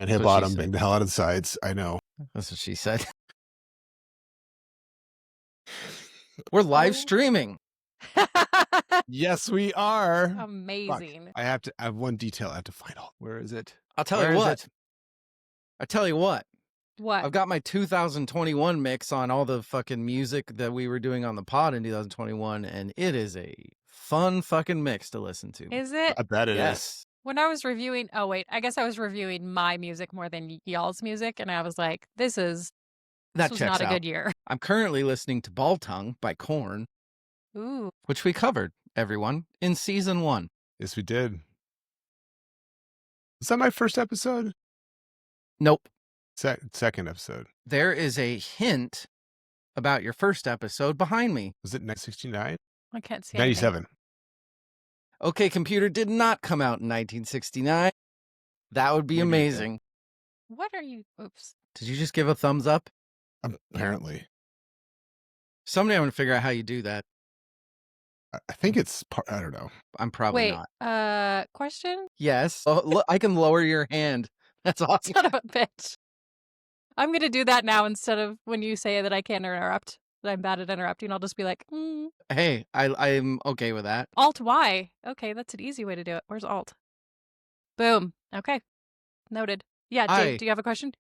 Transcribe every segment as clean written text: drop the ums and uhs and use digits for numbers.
And hit bottom, bang the hell out of the sides. I know. That's what she said. We're live streaming. Yes, we are. Amazing. Fuck. I have one detail I have to find out. Where is it? I'll tell you what. I tell you what. What? I've got my 2021 mix on all the fucking music that we were doing on the pod in 2021, and it is a fun fucking mix to listen to. Is it? I bet it is. When I was reviewing, I guess I was reviewing my music more than y'all's music, and I was like, this was not a good year. I'm currently listening to Ball Tongue by Korn. Ooh. Which we covered, everyone, in season 1. Yes, we did. Is that my first episode? Nope. Second episode. There is a hint about your first episode behind me. Was it 1969? I can't see 97. anything. OK Computer did not come out in 1969. That would be Maybe amazing. What are you? Oops. Did you just give a thumbs up? Apparently. Someday I'm going to figure out how you do that. I think it's I don't know. I'm probably not. Question? Yes. Oh, I can lower your hand. That's awesome. Son of a bitch. I'm going to do that now instead of when you say that I can't interrupt. That I'm bad at interrupting. I'll just be like, Hey, I'm okay with that. Alt Y. Okay, that's an easy way to do it. Where's Alt? Boom. Okay. Noted. Yeah, Dave, do you have a question?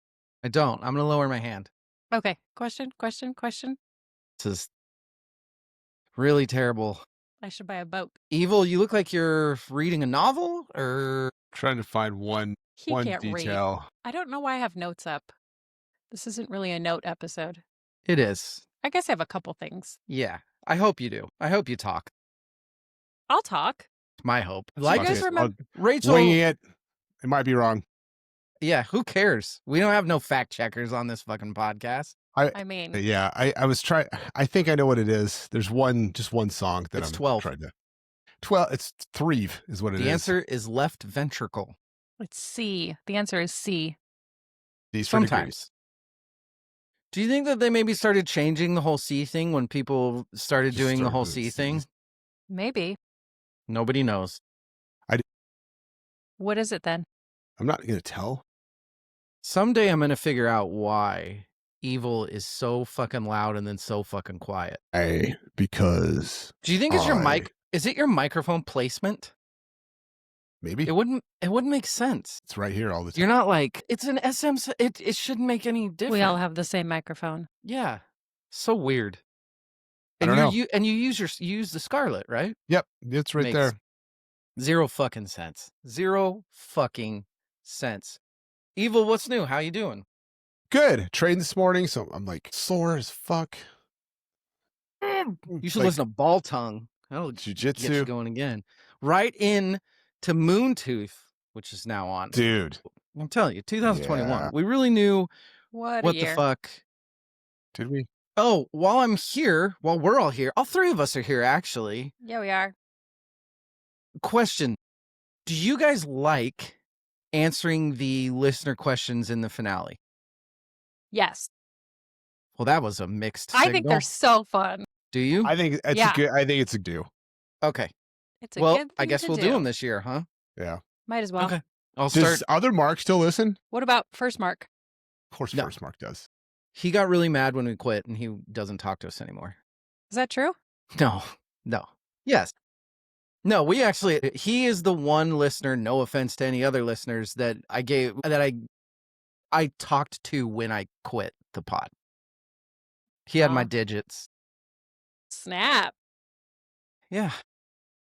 I don't. I'm going to lower my hand. Okay. Question. This is really terrible. I should buy a boat. Evil, you look like you're reading a novel or... Trying to find one can't detail. Read. I don't know why I have notes up. This isn't really a note episode. It is. I guess I have a couple things. Yeah, I hope you do. I hope you talk. I'll talk. My hope. Do you guys remember? Rachel. Winging it. It might be wrong. Yeah, who cares? We don't have no fact checkers on this fucking podcast. I mean, yeah, I was trying. I think I know what it is. There's just one song that it's I'm 12. trying to. 12. It's 3 is what it is. The answer is left ventricle. It's C. The answer is C. Sometimes. Do you think that they maybe started changing the whole C thing when people started doing the whole C thing? Maybe. Nobody knows. What is it then? I'm not going to tell. Someday I'm going to figure out why Evil is so fucking loud and then so fucking quiet. Because. Do you think it's your mic? Is it your microphone placement? Maybe. It wouldn't make sense. It's right here all the time. You're not like, it's an SM. It shouldn't make any difference. We all have the same microphone. Yeah. So weird. And I don't know. You use the Scarlett, right? Yep. It's right there. Zero fucking sense. Zero fucking sense. Evil, what's new? How you doing? Good. Trained this morning, so I'm like sore as fuck. You should listen to Ball Tongue. That'll Jiu-jitsu. get you going again. Right in to Moontooth, which is now on. Dude. I'm telling you, 2021. Yeah. We really knew what the fuck. Did we? Oh, while we're all here, all 3 of us are here, actually. Yeah, we are. Question. Do you guys like answering the listener questions in the finale? Yes. Well, that was a mixed signal. I think they're so fun. Do you? I think it's good. I think it's a do. Okay. It's a good thing I guess to we'll do do them this year, huh? Yeah. Might as well. Okay. I'll start. Does other Mark still listen? What about First Mark? Of course, First Mark does. He got really mad when we quit, and he doesn't talk to us anymore. Is that true? No. Yes. No, he is the one listener, no offense to any other listeners, that I talked to when I quit the pod. He had my digits. Snap. Yeah.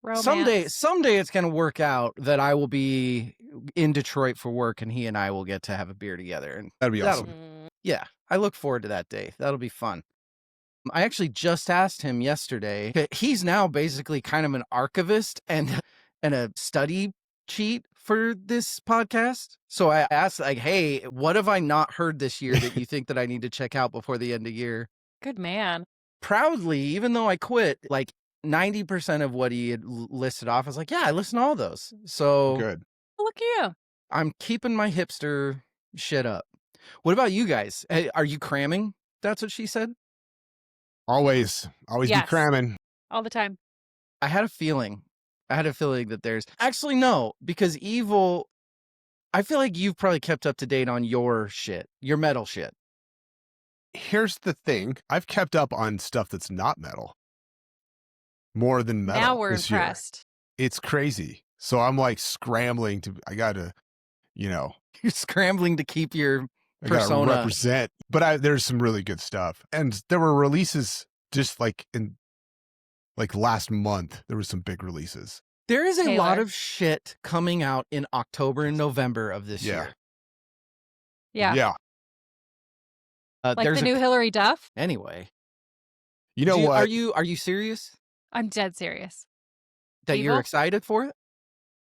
Romance. Someday it's going to work out that I will be in Detroit for work and he and I will get to have a beer together. And that'd be awesome. Yeah. I look forward to that day. That'll be fun. I actually just asked him yesterday. He's now basically kind of an archivist and a study cheat for this podcast. So I asked, like, hey, what have I not heard this year that you think that I need to check out before the end of year? Good man. Proudly, even though I quit, like 90% of what he had listed off, I was like, yeah, I listened to all those. So good. Look at you. I'm keeping my hipster shit up. What about you guys? Are you cramming? That's what she said. Always be cramming. All the time. I had a feeling that there's actually no, because Evil, I feel like you've probably kept up to date on your shit, your metal shit. Here's the thing. I've kept up on stuff that's not metal. More than metal Now we're this impressed. year. It's crazy. So I'm like scrambling I gotta, You're scrambling to keep your I persona. gotta represent. But there's some really good stuff. And there were releases just like in last month. There was some big releases. There is a lot of shit coming out in October and November of this year. Yeah. Like there's the new Hillary Duff? Anyway. You know what? Are you serious? I'm dead serious. That you're excited for it?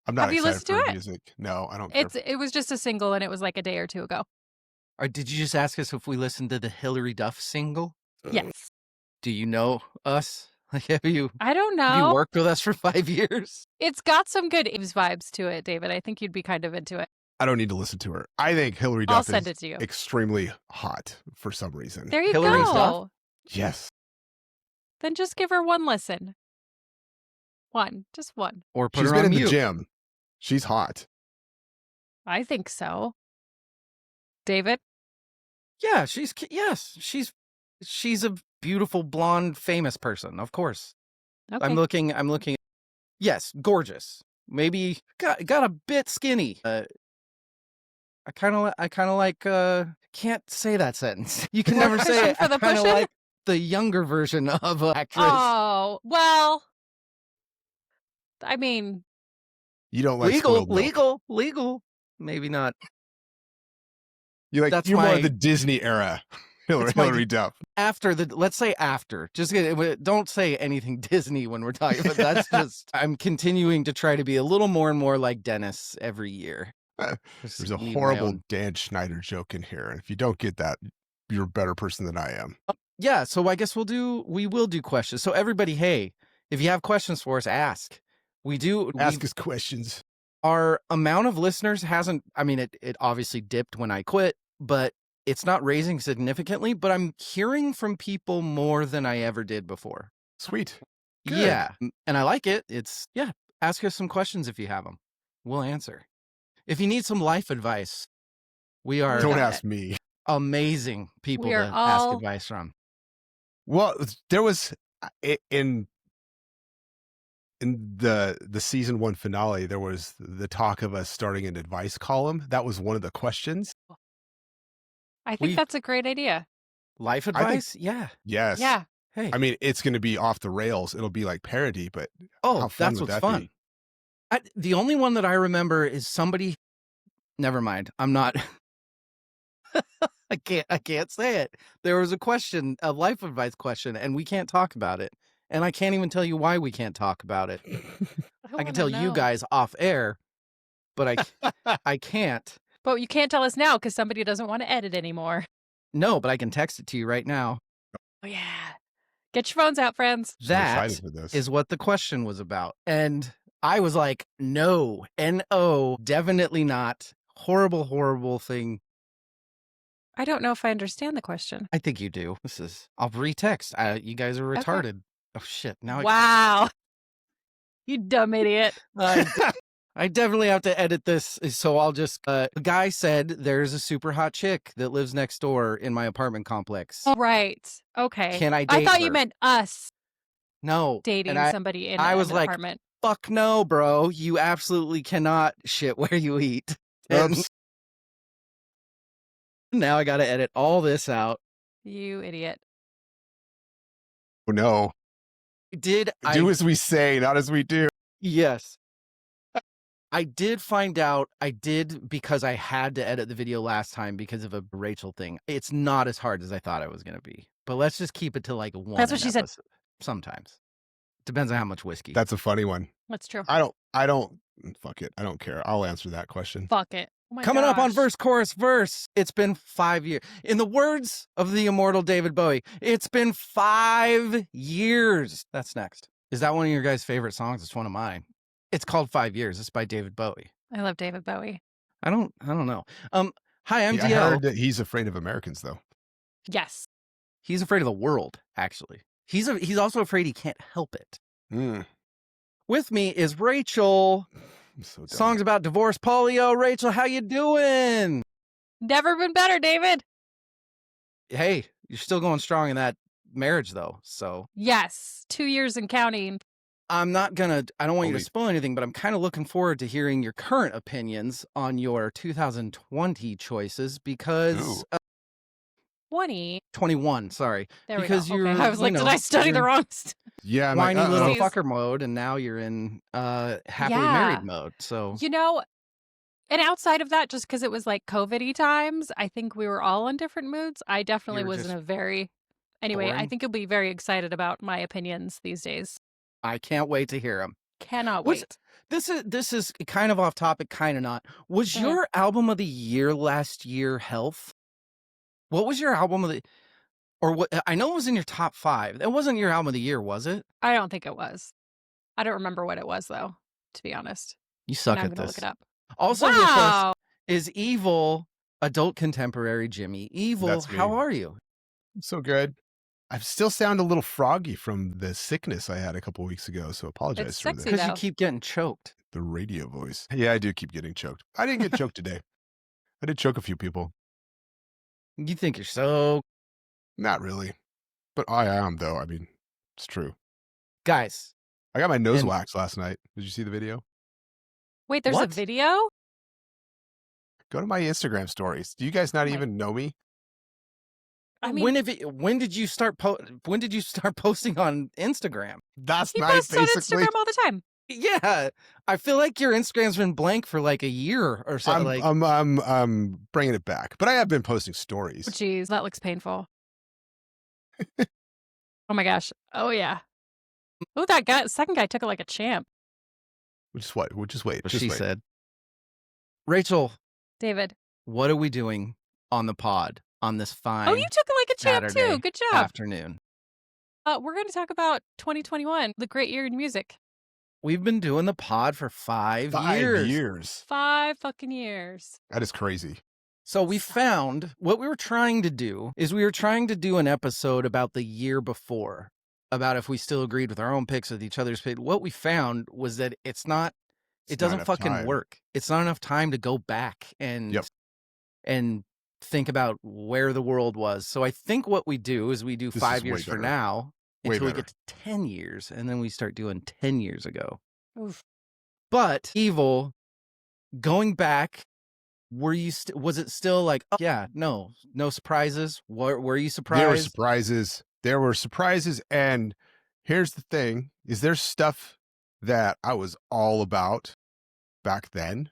I'm not excited listened for to it? music. No, I don't care. It was just a single and it was like a day or two ago. Or did you just ask us if we listened to the Hillary Duff single? Yes. Do you know us? Like, have you I don't know. Have you worked with us for 5 years? It's got some good vibes to it, David. I think you'd be kind of into it. I don't need to listen to her. I think Hillary I'll Duff send is it to you. extremely hot for some reason. There you Hillary's go. Duff? Yes. Then just give her one listen. Just one. Or put She's her been on in mute. the gym. She's hot. I think so. David? Yeah, she's a beautiful blonde famous person, of course. Okay. I'm looking. Yes, gorgeous. Maybe got a bit skinny. I kind of like can't say that sentence. You can never say it. For the I kind of push-in? like the younger version of an actress. Oh, well, I mean, You don't like spoiled milk. legal. Maybe not. You're That's more my- of the Disney era. Hillary Duff. Let's say after. Just don't say anything Disney when we're talking. But that's just I'm continuing to try to be a little more and more like Dennis every year. There's a horrible Dan Schneider joke in here. And if you don't get that, you're a better person than I am. Yeah, so I guess we will do questions. So everybody, hey, if you have questions for us, ask. Ask us questions. Our amount of listeners it obviously dipped when I quit, but it's not raising significantly, but I'm hearing from people more than I ever did before. Sweet. Good. Yeah, and I like it. Ask us some questions if you have them. We'll answer. If you need some life advice, we are Don't ask me. Amazing people to ask advice from. Well, there was in the season 1 finale, there was the talk of us starting an advice column. That was one of the questions. I think that's a great idea. Life advice? Yeah. Yes. Yeah. Hey. I mean, it's going to be off the rails. It'll be like parody, but that's what's fun. The only one that I remember is somebody. Never mind. I'm not. I can't say it. There was a life advice question, and we can't talk about it. And I can't even tell you why we can't talk about it. I can tell you guys off air, but I can't. But you can't tell us now because somebody doesn't want to edit anymore. No, but I can text it to you right now. Oh, yeah. Get your phones out, friends. That is what the question was about. And I was like, no, N-O, definitely not. Horrible, horrible thing. I don't know if I understand the question. I think you do. I'll retext. You guys are retarded. Okay. Oh, shit. Now wow. You dumb idiot. I definitely have to edit this, so I'll just... the guy said there's a super hot chick that lives next door in my apartment complex. Oh, right. Okay. Can I date I thought her? you meant us. No. Dating somebody in I was an like, apartment. Fuck no, bro. You absolutely cannot shit where you eat. Now I got to edit all this out. You idiot. Oh, no. Do as we say, not as we do. Yes. I did find out because I had to edit the video last time because of a Rachel thing. It's not as hard as I thought it was going to be. But let's just keep it to like one. That's what she said. Sometimes. Depends on how much whiskey. That's a funny one. That's true. I don't, fuck it. I don't care. I'll answer that question. Fuck it. Oh Coming up on Verse, Chorus, Verse. It's been 5 years. In the words of the immortal David Bowie, it's been 5 years. That's next. Is that one of your guys' favorite songs? It's one of mine. It's called 5 Years. It's by David Bowie. I love David Bowie. I don't know. Hi, I'm DL. I heard that he's afraid of Americans, though. Yes. He's afraid of the world, actually. He's also afraid he can't help it. Mm. With me is Rachel. I'm so dumb. Songs about divorce, polio. Rachel, how you doing? Never been better, David. Hey, you're still going strong in that marriage, though. So yes, 2 years and counting. I don't want you to spoil anything, but I'm kind of looking forward to hearing your current opinions on your 2020 choices because 21, sorry. There because we go. Okay. I was like, did I study the wrong Yeah, I'm whiny like, little fucker mode, and now you're in happily married mode. So and outside of that, just because it was like COVID-y times, I think we were all in different moods. I definitely was in a very anyway, boring. I think you'll be very excited about my opinions these days. I can't wait to hear them. Cannot wait. This is kind of off topic, kind of not. Was your album of the year last year Health? What was your album of the or what? I know it was in your top 5. That wasn't your album of the year, was it? I don't think it was. I don't remember what it was, though, to be honest. You suck I'm at gonna this. look it up. Also with us is Evil, adult contemporary Jimmy. Evil, how are you? I'm so good. I still sound a little froggy from the sickness I had a couple weeks ago, so apologize It's for sexy, that. Because you keep getting choked. The radio voice. Yeah, I do keep getting choked. I didn't get choked today. I did choke a few people. You think you're so... Not really. But I am, though. I mean, it's true. Guys. I got my nose waxed last night. Did you see the video? Wait, there's a video? Go to my Instagram stories. Do you guys not even know me? I mean, when did you start posting on Instagram? Last he night, posts basically. on Instagram all the time. Yeah, I feel like your Instagram's been blank for like a year or so. I'm bringing it back, but I have been posting stories. Jeez, that looks painful. Oh my gosh. Oh yeah. Oh, that second guy took it like a champ. Just wait. Just wait. She said. Rachel. David. What are we doing on the pod on this fine? Oh, you took it like a champ Saturday too. Good job. Afternoon. We're going to talk about 2021, the great year in music. We've been doing the pod for 5 years. 5 fucking years. That is crazy. So we found what we were trying to do is we were trying to do an episode about the year before, about if we still agreed with our own picks with each other's picks. What we found was that it doesn't fucking work. It's not enough time to go back and think about where the world was. So I think what we do is we do 5 years for now until we get to 10 years, and then we start doing 10 years ago. Oof. But Evil, going back, was it still like, oh, yeah, no surprises? Were you surprised? There were surprises. And here's the thing, is there's stuff that I was all about back then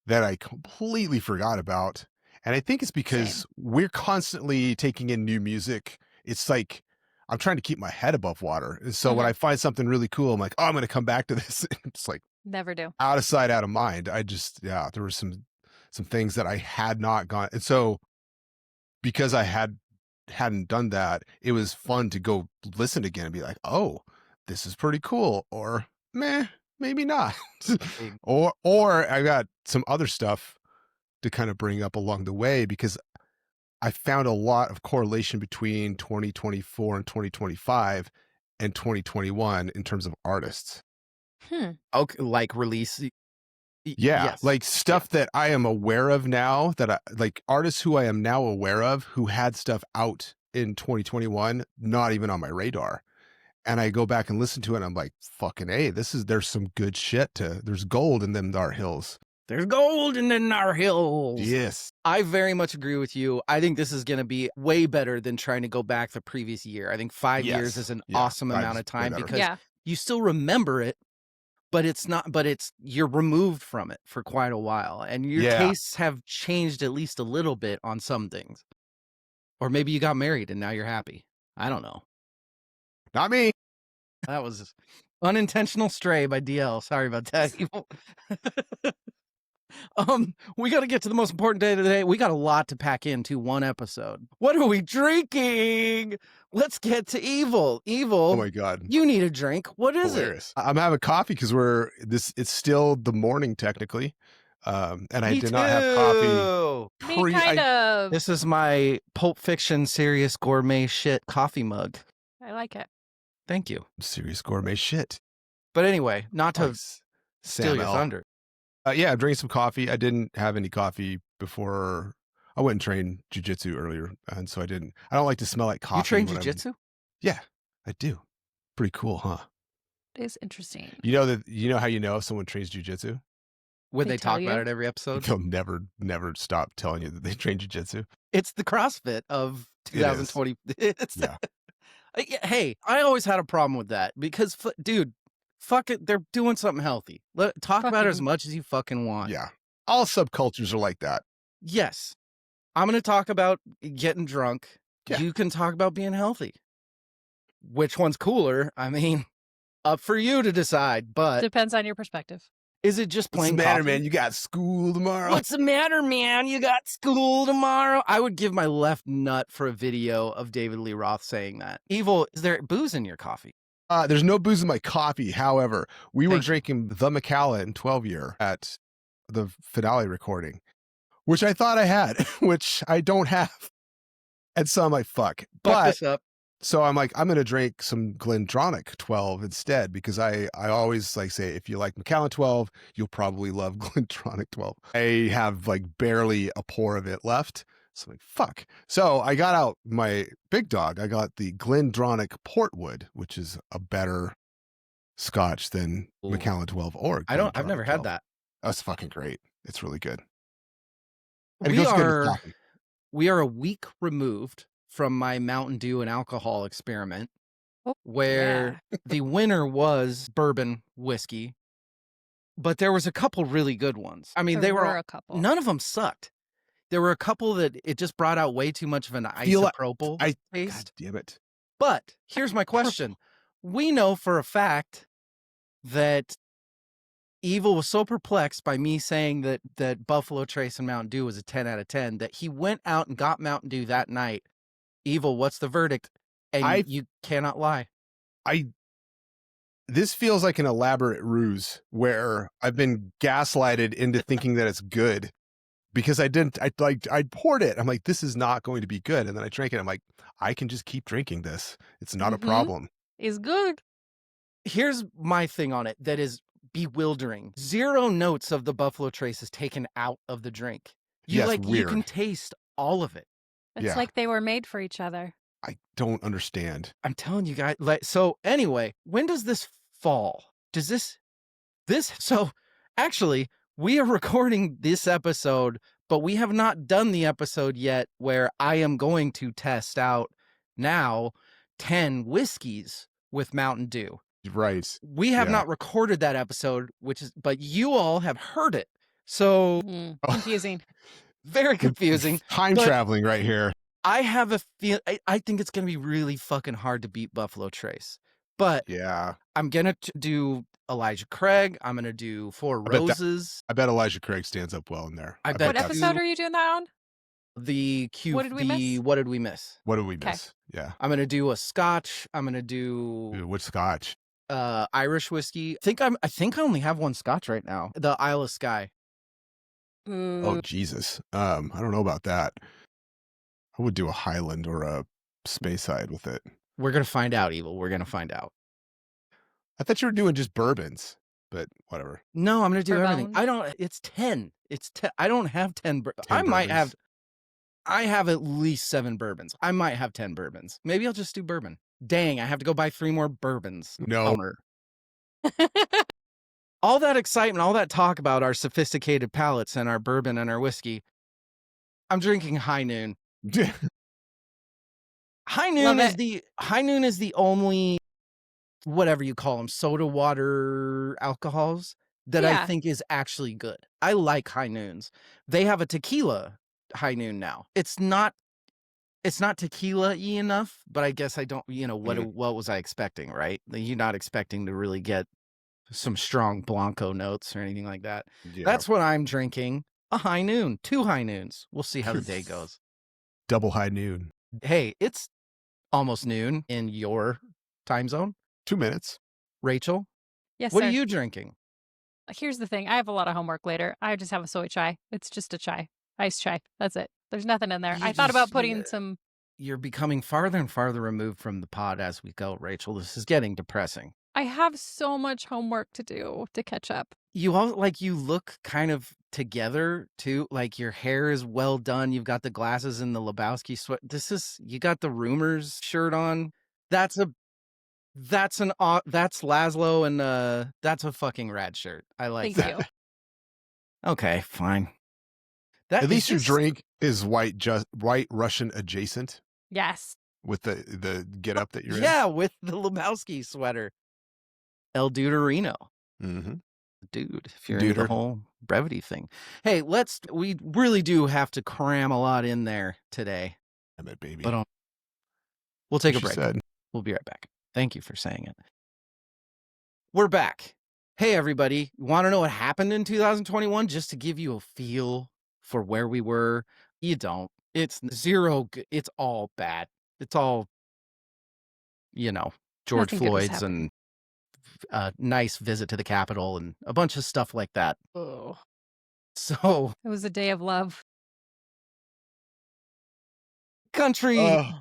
that I completely forgot about. And I think it's because we're constantly taking in new music. It's like, I'm trying to keep my head above water. And so when I find something really cool, I'm like, oh, I'm going to come back to this. It's like, never do. Out of sight, out of mind. There were some things that I had not gone. And so because I hadn't done that, it was fun to go listen again and be like, oh, this is pretty cool. Or meh, maybe not. or I got some other stuff to kind of bring up along the way, because I found a lot of correlation between 2024 and 2025 and 2021 in terms of artists. Okay, like release. Yeah, yes. Like stuff that I am aware of now, like artists who I am now aware of who had stuff out in 2021, not even on my radar. And I go back and listen to it and I'm like, fucking A, there's some good shit there's gold in them Dar Hills. There's gold in the Nar Hills. Yes. I very much agree with you. I think this is going to be way better than trying to go back the previous year. I think 5 years is an awesome amount of time because you still remember it, but you're removed from it for quite a while. And your tastes have changed at least a little bit on some things. Or maybe you got married and now you're happy. I don't know. Not me. That was unintentional stray by DL. Sorry about that. We got to get to the most important day of the day. We got a lot to pack into one episode. What are we drinking? Let's get to Evil. Oh my God. You need a drink. What is it? I'm having coffee because it's still the morning technically. And I did not have coffee. Me kind of. This is my Pulp Fiction Serious Gourmet Shit coffee mug. I like it. Thank you. Serious gourmet shit. But anyway, not to steal your thunder. Yeah, I'm drinking some coffee. I didn't have any coffee before. I went and trained jujitsu earlier, and so I didn't. I don't like to smell like coffee. You train when I'm. jujitsu? Yeah, I do. Pretty cool, huh? It is interesting. You know that. You know how you know if someone trains jujitsu? Would they tell talk about you? it every episode? They'll never stop telling you that they train jujitsu. It's the CrossFit of 2020. It's, Yeah. Hey, I always had a problem with that because, dude, fuck it. They're doing something healthy. Talk about it as much as you fucking want. Yeah. All subcultures are like that. Yes. I'm going to talk about getting drunk. Yeah. You can talk about being healthy. Which one's cooler? I mean, up for you to decide, but depends on your perspective. Is it just plain What's the matter, coffee? man? You got school tomorrow? What's the matter, man? You got school tomorrow? I would give my left nut for a video of David Lee Roth saying that. Evil, is there booze in your coffee? There's no booze in my coffee. However, we were drinking the Macallan 12-year at the finale recording, which I thought I had, which I don't have. And so I'm like, fuck. Fuck this up. So I'm like, I'm going to drink some Glendronach 12 instead, because I always like say, if you like Macallan 12, you'll probably love Glendronach 12. I have like barely a pour of it left. So I'm like, fuck. So I got out my big dog. I got the Glendronach Portwood, which is a better scotch than Macallan 12 or I've never had that. That's fucking great. It's really good. We are a week removed from my Mountain Dew and alcohol experiment, where the winner was bourbon whiskey, but there was a couple really good ones. I mean, there were a couple. None of them sucked. There were a couple that it just brought out way too much of an isopropyl taste. God damn it. But here's my question. We know for a fact that Evil was so perplexed by me saying that Buffalo Trace and Mountain Dew was a 10 out of 10 that he went out and got Mountain Dew that night. Evil, what's the verdict? And you cannot lie. This feels like an elaborate ruse where I've been gaslighted into thinking that it's good because I poured it. I'm like, this is not going to be good. And then I drank it. I'm like, I can just keep drinking this. It's not a problem. It's good. Here's my thing on it that is bewildering. 0 notes of the Buffalo Trace is taken out of the drink. You can taste all of it. It's like they were made for each other. I don't understand. I'm telling you guys. So anyway, when does this fall? Does this? So actually, we are recording this episode, but we have not done the episode yet where I am going to test out now 10 whiskeys with Mountain Dew. Right. We have not recorded that episode, but you all have heard it. So confusing. Very confusing. Time traveling right here. I have a feel. I think it's going to be really fucking hard to beat Buffalo Trace. But I'm going to do Elijah Craig. I'm going to do Four Roses. I bet Elijah Craig stands up well in there. What episode are you doing that on? The Q. What did we miss? What did we miss? What did we miss? Yeah. I'm going to do a Scotch. I'm going to do. Dude, what Scotch? Irish whiskey. I think I only have one Scotch right now. The Isle of Skye. Oh Jesus. I don't know about that. I would do a Highland or a Speyside with it. We're gonna find out, Evil. We're gonna find out. I thought you were doing just bourbons, but whatever. No, I'm gonna do everything. I don't. It's 10. It's 10. I don't have 10. I have at least 7 bourbons. I might have 10 bourbons. Maybe I'll just do bourbon. Dang, I have to go buy 3 more bourbons. No. All that excitement, all that talk about our sophisticated palates and our bourbon and our whiskey. I'm drinking High Noon. High Noon is the only, whatever you call them, soda water alcohols that I think is actually good. I like High Noons. They have a tequila High Noon now. It's not tequila-y enough, but I guess I don't, what was I expecting, right? You're not expecting to really get some strong Blanco notes or anything like that. Yeah. That's what I'm drinking. A High Noon. 2 High Noons. We'll see how the day goes. Double High Noon. Hey, it's almost noon in your time zone. 2 minutes. Rachel? Yes, What are you drinking? Here's the thing. I have a lot of homework later. I just have a soy chai. It's just a chai. Iced chai. That's it. There's nothing in there. I thought about putting some... You're becoming farther and farther removed from the pod as we go, Rachel. This is getting depressing. I have so much homework to do to catch up. You all you look kind of together too. Like your hair is well done. You've got the glasses and the Lebowski sweat. You got the Rumors shirt on. That's Laszlo, and that's a fucking rad shirt. I like Thank that. you. Okay, fine. At least your drink is white Russian adjacent. Yes. With the get up that you're in. Yeah, with the Lebowski sweater. El Duderino. Mm-hmm. Dude, if you're into the whole brevity thing. Hey, we really do have to cram a lot in there today. I bet, baby. But we'll take a break. Said. We'll be right back. Thank you for saying it. We're back. Hey, everybody. Want to know what happened in 2021? Just to give you a feel for where we were. You don't. It's zero. It's all bad. It's all, George Floyd's and a nice visit to the Capitol and a bunch of stuff like that. Oh. So it was a day of love. Country,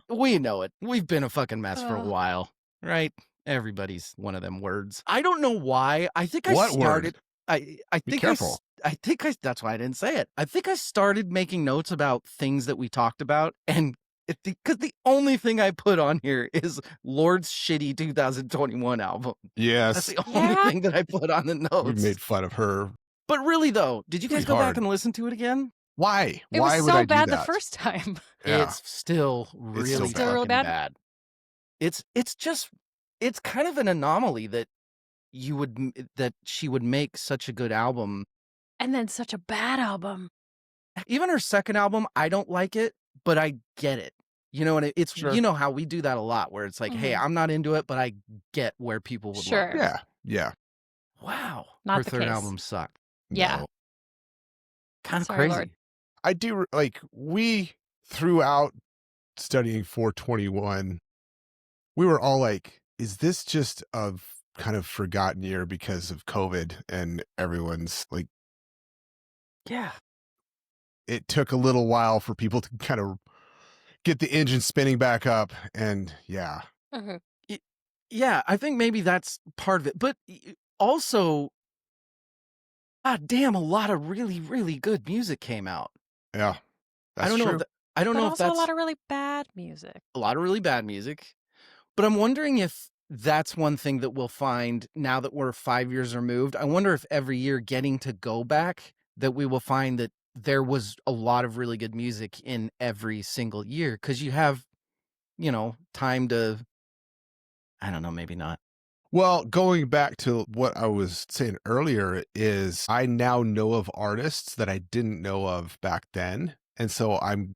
we know it. We've been a fucking mess for a while, right? Everybody's one of them words. I don't know why. I think I started. Word? I think Be careful. That's why I didn't say it. I think I started making notes about things that we talked about, and because the only thing I put on here is Lord's shitty 2021 album. Yes. That's the only thing that I put on the notes. We made fun of her. But really, though, did you guys go back and listen to it again? Why? It Why was would so I do bad that? the first time. Yeah. It's still really still bad. It's kind of an anomaly that she would make such a good album and then such a bad album. Even her second album, I don't like it, but I get it. And it's Sure. You know how we do that a lot, where it's like, hey, I'm not into it, but I get where people would love it. Yeah. Wow. Not her the third case. album sucked. Yeah. No. Kind of Sorry, crazy. Lord. I do we throughout studying 421, we were all like, is this just a kind of forgotten year because of COVID and everyone's like, yeah. It took a little while for people to kind of get the engine spinning back up, and yeah. Mm-hmm. Yeah, I think maybe that's part of it. But also, God damn, a lot of really, really good music came out. Yeah, that's I don't true. know. I don't know if that's a lot of really bad music. A lot of really bad music. But I'm wondering if that's one thing that we'll find now that we're 5 years removed. I wonder if every year getting to go back, that we will find that there was a lot of really good music in every single year. Because you have, time to, I don't know, maybe not. Well, going back to what I was saying earlier is I now know of artists that I didn't know of back then. And so I'm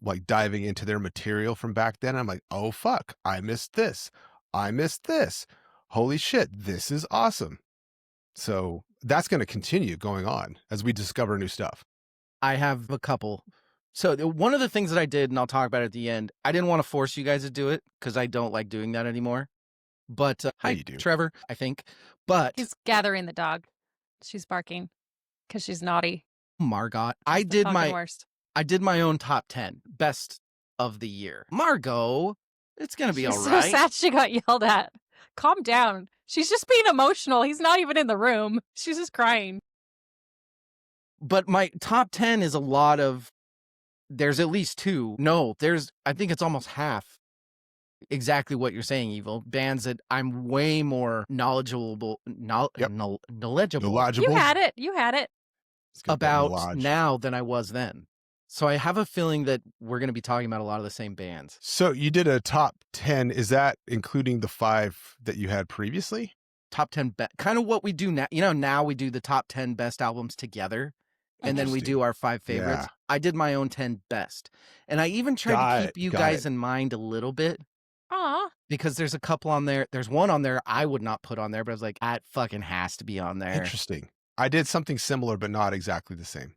like diving into their material from back then. I'm like, oh, fuck, I missed this. I missed this. Holy shit, this is awesome. So that's going to continue going on as we discover new stuff. I have a couple. So one of the things that I did, and I'll talk about it at the end, I didn't want to force you guys to do it because I don't like doing that anymore. But hi, you do. Trevor, I think. But he's gathering the dog. She's barking because she's naughty. Margot, I did my own top 10 best of the year. Margot, it's gonna be all right. So sad she got yelled at. Calm down. She's just being emotional. He's not even in the room. She's just crying. But my top 10 is a lot of. There's at least two. No, I think it's almost half. Exactly what you're saying, Evil. Bands that I'm way more knowledgeable. Knowledgeable. You had it. About now than I was then. So I have a feeling that we're going to be talking about a lot of the same bands. So you did a top 10. Is that including the 5 that you had previously? Top 10, kind of what we do now. Now we do the top 10 best albums together. And then we do our 5 favorites. Yeah. I did my own 10 best. And I even tried to keep you guys in mind a little bit. Aw. Because there's a couple on there. There's one on there I would not put on there, but I was like, that fucking has to be on there. Interesting. I did something similar, but not exactly the same.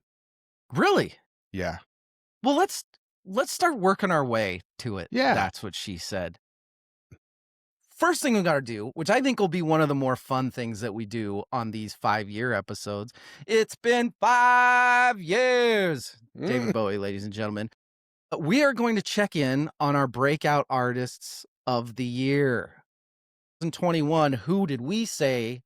Really? Yeah. Well, let's start working our way to it. Yeah. That's what she said. First thing we got to do, which I think will be one of the more fun things that we do on these 5-year episodes. It's been 5 years. David Bowie, ladies and gentlemen. We are going to check in on our breakout artists of the year. 2021, who did we say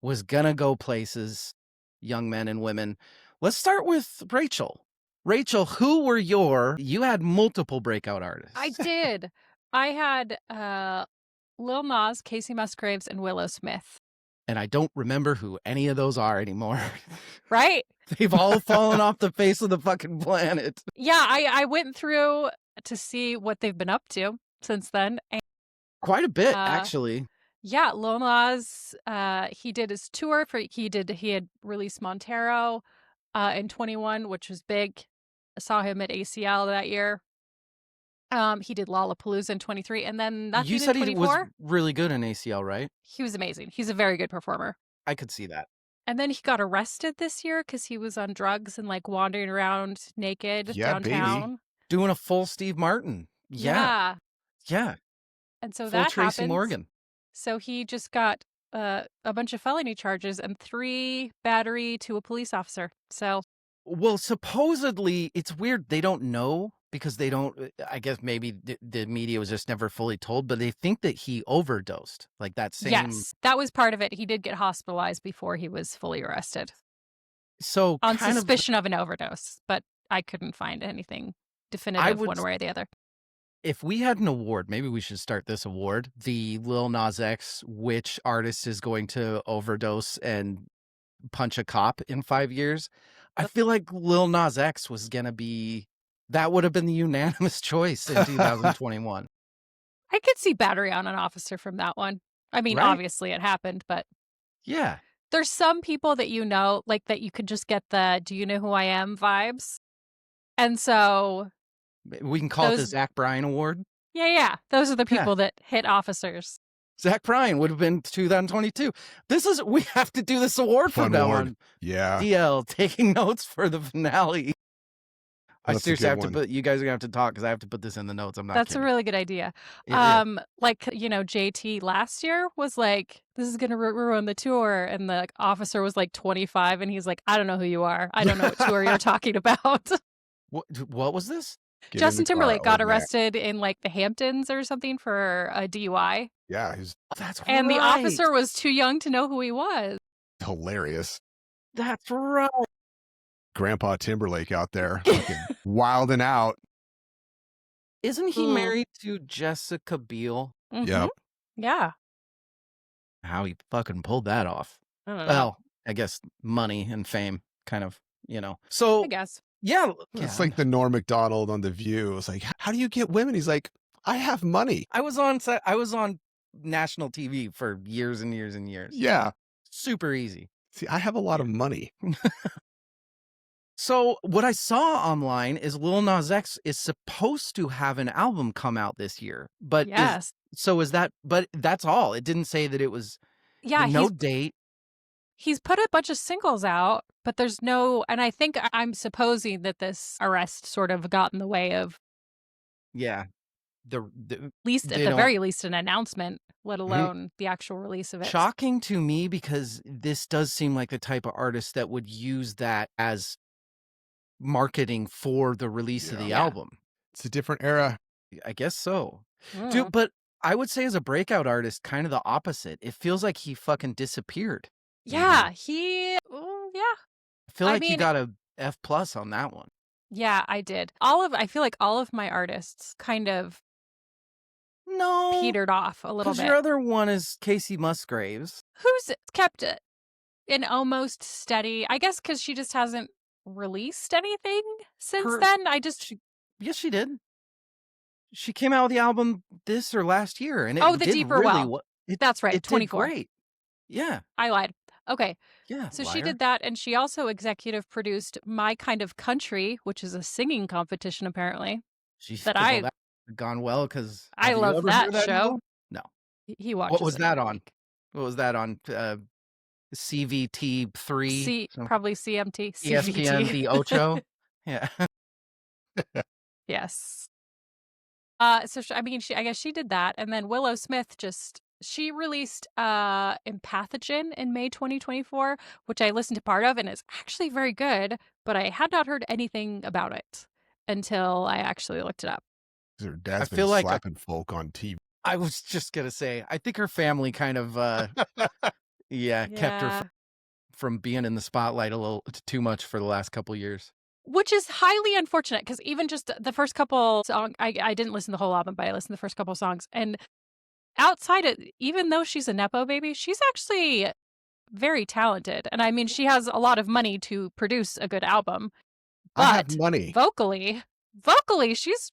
was gonna go places, young men and women? Let's start with Rachel. Rachel, who were you had multiple breakout artists. I did. I had Lil Nas, Casey Musgraves, and Willow Smith. And I don't remember who any of those are anymore. Right? They've all fallen off the face of the fucking planet. Yeah, I went through to see what they've been up to since then. And, quite a bit, actually. Yeah, Lil Nas, he did his tour he had released Montero in 21, which was big. I saw him at ACL that year. He did Lollapalooza in 23, and then you said he was really good in ACL, right? He was amazing. He's a very good performer. I could see that. And then he got arrested this year because he was on drugs and like wandering around naked downtown. Baby. Doing a full Steve Martin. Yeah. And so full that Tracy happened. Morgan. So he just got a bunch of felony charges and 3 battery to a police officer. So, well, supposedly it's weird. They don't know because they don't. I guess maybe the media was just never fully told, but they think that he overdosed. Like that same. Yes, that was part of it. He did get hospitalized before he was fully arrested. So on suspicion of an overdose, but I couldn't find anything definitive one way or the other. If we had an award, maybe we should start this award. The Lil Nas X, which artist is going to overdose and punch a cop in 5 years? I feel like Lil Nas X was going to be, that would have been the unanimous choice in 2021. I could see battery on an officer from that one. I mean, obviously it happened, but yeah. There's some people that you know, like that you could just get the "do you know who I am" vibes. And so we can call it the Zach Bryan Award. Yeah. Those are the people that hit officers. Zach Bryan would have been 2022. We have to do this award from now on. Yeah. DL taking notes for the finale. I seriously have to put, you guys are gonna have to talk because I have to put this in the notes. I'm not That's kidding. a really good idea. Like, JT last year was like, this is gonna ruin the tour, and the officer was like 25, and he's like, I don't know who you are. I don't know what tour you're talking about. What was this? Justin Timberlake got arrested in like the Hamptons or something for a DUI. Yeah, that's right. And the officer was too young to know who he was. Hilarious. That's right. Grandpa Timberlake out there wilding out. Isn't he married to Jessica Biel? Mm-hmm. Yep. Yeah. How he fucking pulled that off. Well, I guess money and fame kind of, So I guess. Yeah. It's like the Norm Macdonald on The View. It's like, how do you get women? He's like, I have money. I was on national TV for years and years and years. Yeah. Super easy. See, I have a lot of money. So what I saw online is Lil Nas X is supposed to have an album come out this year, but but that's all. It didn't say that it was no date. He's put a bunch of singles out, but there's no, and I think I'm supposing that this arrest sort of got in the way of very least an announcement, let alone the actual release of it. Shocking to me because this does seem like the type of artist that would use that as marketing for the release of the album. It's a different era. I guess so. Dude, but I would say as a breakout artist, kind of the opposite. It feels like he fucking disappeared. Yeah, I feel like you got a F+ on that one. Yeah, I did. I feel like all of my artists kind of petered off a little bit. Your other one is Casey Musgraves, who's kept it in almost steady. I guess because she just hasn't released anything since then. Yes, she did. She came out with the album this or last year, and the Deeper Well. That's right, it 24. Did great. Yeah, I lied. Okay. Yeah. So she did that, and she also executive produced My Kind of Country, which is a singing competition, apparently. That gone well because I love that show. No, he watches. What was that on? What was that on? CVT3. Probably CMT. ESPN the Ocho. Yeah. Yes. So I guess she did that, and then Willow Smith she released Empathogen in May 2024, which I listened to part of, and it's actually very good, but I had not heard anything about it until I actually looked it up. Her dad's been slapping folk on TV. I was just gonna say, I think her family kind of, kept her Yeah. from being in the spotlight a little too much for the last couple years. Which is highly unfortunate because even just the first couple songs, I didn't listen to the whole album, but I listened to the first couple songs. And outside of, even though she's a Nepo baby, she's actually very talented. And I mean, she has a lot of money to produce a good album. I have But money. vocally, she's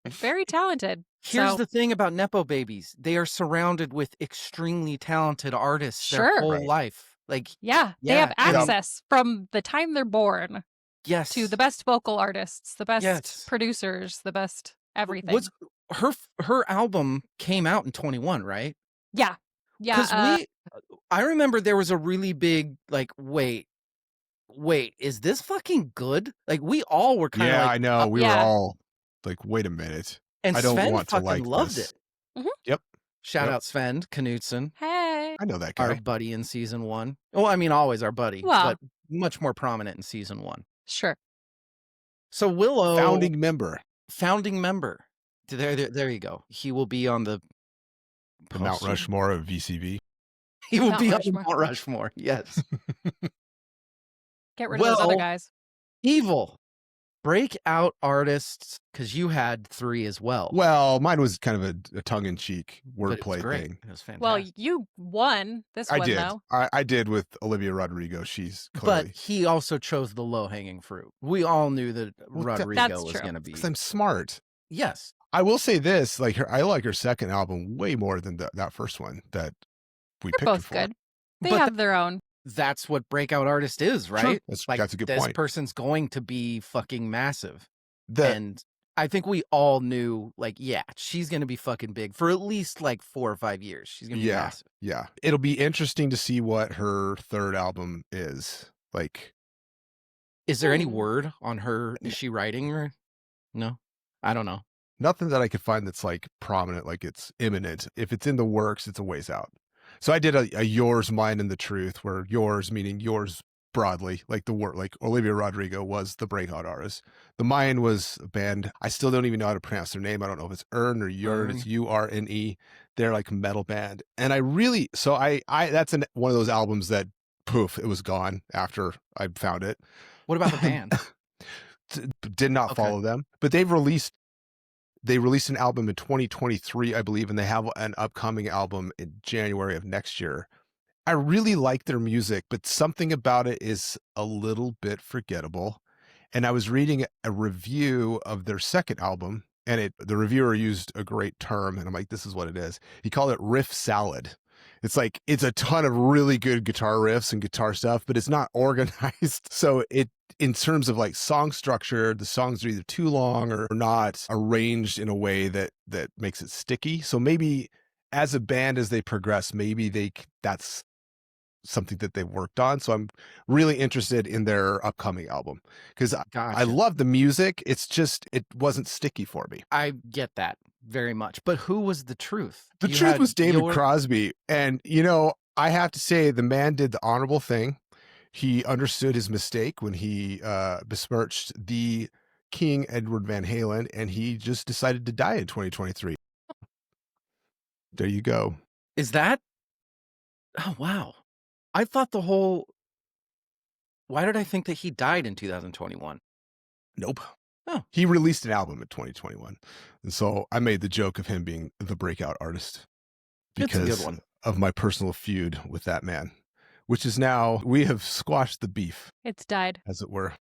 very talented. Here's So, the thing about Nepo babies. They are surrounded with extremely talented artists their Sure. whole Right. life. Like, yeah, they yeah, have and access from the time they're born yes. to the best vocal artists, the best Yes. producers, the best everything. What's her album came out in 21, right? Yeah. Because I remember there was a really big, like, wait, is this fucking good? Like, we all were kind of Yeah, like, I know. We were yeah. all like, wait a minute. and I don't Sven want to fucking like loved this. it. Mhm. Yep. Shout Yep. out Sven Knudsen, Hey. I know that our guy. buddy in season 1. Well, I mean, always our buddy, Well. but much more prominent in season 1. Sure. So Willow, Founding member. There you go. He will be on the The Mount poster. Rushmore of VCV. He will Mount be Rushmore. on Mount Rushmore. Yes. Get rid of those other Well, guys. Evil. Breakout artists, because you had 3 as well. Well, mine was kind of a tongue-in-cheek But it was wordplay great. thing. It was fantastic. Well, you won this I one, did. though. I did with Olivia Rodrigo. She's clearly. But he also chose the low-hanging fruit. We all knew that Rodrigo That's was true. going to be. Because I'm smart. Yes. I will say this: like I like her second album way more than that first one that we They're picked her both for. good. They But have their own. That's what breakout artist is, right? Sure. That's a good this point. person's going to be fucking massive. The And I think we all knew, like, yeah, she's going to be fucking big for at least like 4 or 5 years. She's going to be massive. Yeah. It'll be interesting to see what her third album is. Like, Is there any Hmm. word on her? Is she writing or no? I don't know. nothing that I could find that's like prominent, like it's imminent. If it's in the works, it's a ways out. So I did a yours, mine, and the truth, where yours meaning yours broadly, like the word, like Olivia Rodrigo was the breakout artist. The mine was a band. I still don't even know how to pronounce their name. I don't know if it's Ern or Yurn. It's Urne. They're like a metal band. And I really, so I that's one of those albums that poof, it was gone after I found it. What about the band? Did not Okay. follow them, but they released an album in 2023, I believe, and they have an upcoming album in January of next year. I really like their music, but something about it is a little bit forgettable. And I was reading a review of their second album, and the reviewer used a great term, and I'm like, this is what it is. He called it riff salad. It's like, it's a ton of really good guitar riffs and guitar stuff, but it's not organized. So in terms of like song structure, the songs are either too long or not arranged in a way that makes it sticky. So maybe as a band, as they progress, maybe that's something that they've worked on. So I'm really interested in their upcoming album because I Gotcha. love the music. It's just, it wasn't sticky for me. I get that very much. But who was the truth? The You truth had was David your- Crosby. And, I have to say the man did the honorable thing. He understood his mistake when he besmirched the King Edward Van Halen, and he just decided to die in 2023. There you go. Is that? Oh, wow. I thought why did I think that he died in 2021? Nope. Oh. He released an album in 2021. And so I made the joke of him being the breakout artist It's a good because one. of my personal feud with that man, which is now we have squashed the beef, It's died. as it were.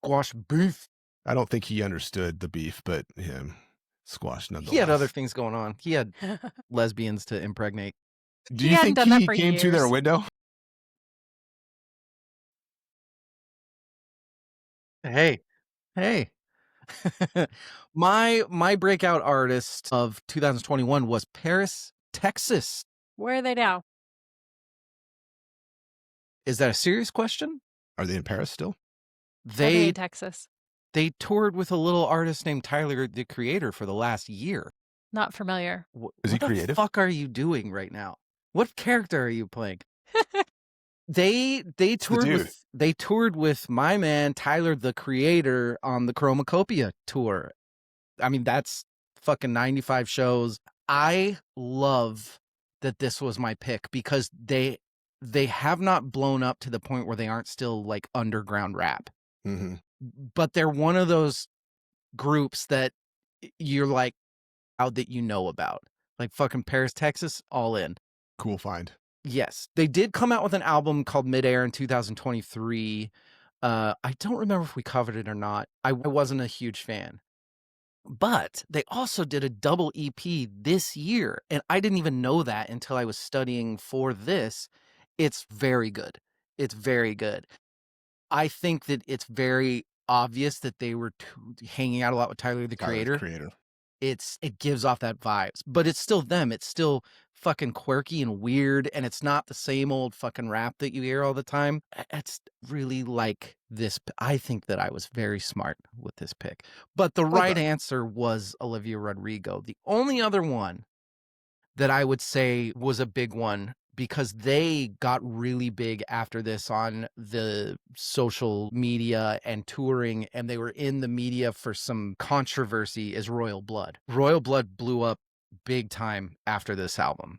Squash beef. I don't think he understood the beef, but him squashed nonetheless. He had other things going on. He had lesbians to impregnate. Do He you hadn't think done that he for came to their years. window? Hey. My breakout artist of 2021 was Paris, Texas. Where are they now? Is that a serious question? Are they in Paris still? Are they They in Texas? they toured with a little artist named Tyler, the Creator, for the last year. Not familiar. Is he What the creative? fuck are you doing right now? What character are you playing? They toured with my man Tyler, the Creator, on the Chromacopia tour. I mean, that's fucking 95 shows. I love that this was my pick because they have not blown up to the point where they aren't still like underground rap. Mhm. But they're one of those groups that you're like, how that you know about. Like fucking Paris, Texas, all in. Cool find. Yes. They did come out with an album called Midair in 2023. I don't remember if we covered it or not. I wasn't a huge fan. But they also did a double EP this year, and I didn't even know that until I was studying for this. It's very good. It's very good. I think that it's very obvious that they were hanging out a lot with Tyler, the Creator. It gives off that vibes, but it's still them. It's still fucking quirky and weird, and it's not the same old fucking rap that you hear all the time. It's really like this. I think that I was very smart with this pick, but the right answer was Olivia Rodrigo. The only other one that I would say was a big one because they got really big after this on the social media and touring, and they were in the media for some controversy, is Royal Blood. Royal Blood blew up big time after this album.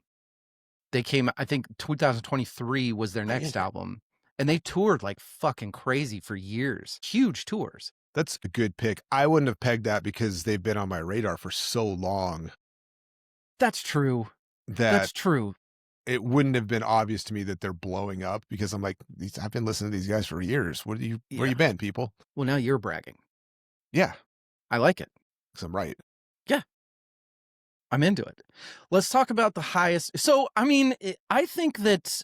They came, I think 2023 was their next album, and they toured like fucking crazy for years. Huge tours. That's a good pick. I wouldn't have pegged that because they've been on my radar for so long. That's true. That's true. It wouldn't have been obvious to me that they're blowing up because I'm like, I've been listening to these guys for years. Where you been, people? Well, now you're bragging. Yeah. I like it. Because I'm right. Yeah. I'm into it. Let's talk about the highest. So, I mean, I think that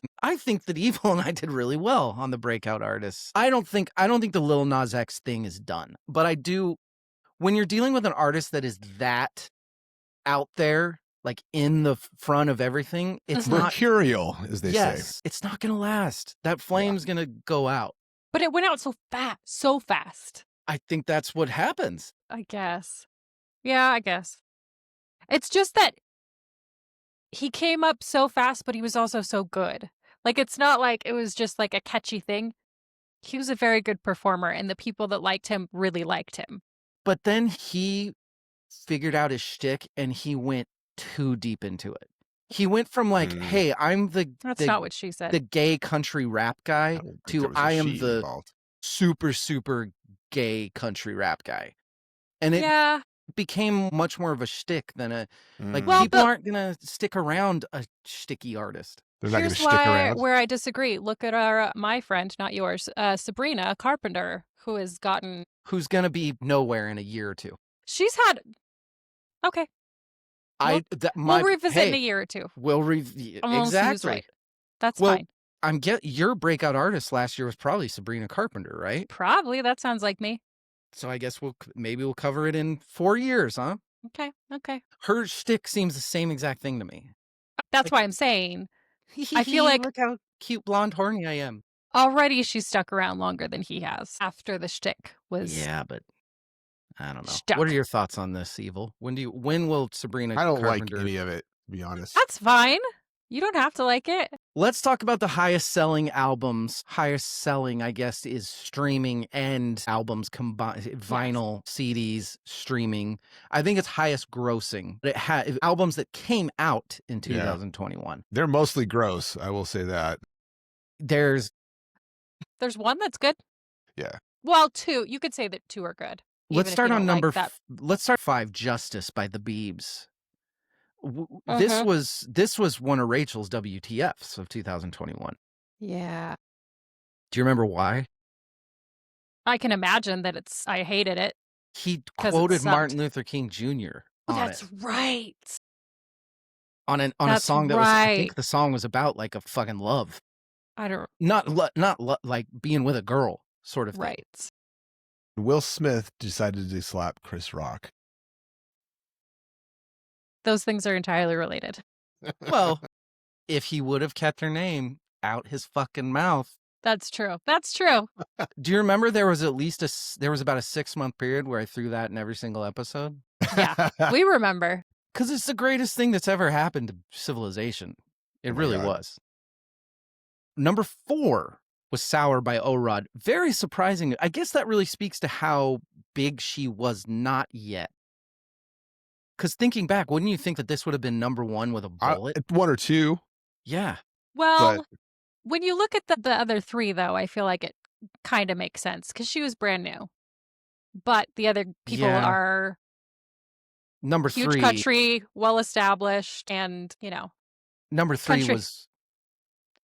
Evil and I did really well on the breakout artists. I don't think the Lil Nas X thing is done, but I do. When you're dealing with an artist that is that out there, like in the front of everything, it's mercurial, as they say. It's not gonna last. That flame's gonna go out. But it went out so fast. I think that's what happens. I guess. Yeah, I guess. It's just that he came up so fast, but he was also so good. Like, it's not like it was just like a catchy thing. He was a very good performer, and the people that liked him really liked him. But then he figured out his shtick, and he went too deep into it. He went from like, hey, I'm that's not what she said. The gay country rap guy to I am the super, super gay country rap guy. And it became much more of a shtick than a like people aren't gonna stick around a shticky artist. They're not gonna stick around. Where I disagree. Look at my friend, not yours, Sabrina Carpenter, who's gonna be nowhere in a year or two. She's had okay. We'll revisit in a year or two. We'll exactly. Right. That's fine. Your breakout artist last year was probably Sabrina Carpenter, right? Probably. That sounds like me. So I guess we'll cover it in 4 years, huh? Okay. Her shtick seems the same exact thing to me. That's why I'm saying. I feel like look how cute blonde horny I am. Already she's stuck around longer than he has after the shtick was. Yeah, but I don't know. Stuck. What are your thoughts on this, Evil? When will Sabrina Carpenter... I don't Carpenter... like any of it, to be honest. That's fine. You don't have to like it. Let's talk about the highest selling albums. Highest selling, I guess, is streaming and albums combined, vinyl, CDs, streaming. I think it's highest grossing. It had albums that came out in 2021. They're mostly gross, I will say that. There's one that's good. Yeah. Well, 2. You could say that 2 are good. Let's start on number. Let's start 5. Justice by the Biebs. This was one of Rachel's WTFs of 2021. Yeah. Do you remember why? I can imagine that I hated it. He quoted Martin Luther King Jr. That's right. On a song that was, I think the song was about like a fucking love. I don't. Not like being with a girl sort of thing. Right. Will Smith decided to slap Chris Rock. Those things are entirely related. Well, if he would have kept her name out his fucking mouth. That's true. Do you remember there was about a 6-month period where I threw that in every single episode? Yeah, we remember. Because it's the greatest thing that's ever happened to civilization. It really was. Number 4 was Sour by O-Rod. Very surprising. I guess that really speaks to how big she was not yet. Because thinking back, wouldn't you think that this would have been number one with a bullet? One or two, Yeah. Well, but when you look at the other three, though, I feel like it kind of makes sense because she was brand new. But the other people Yeah. are Number huge three. country, well established, and Number three country- was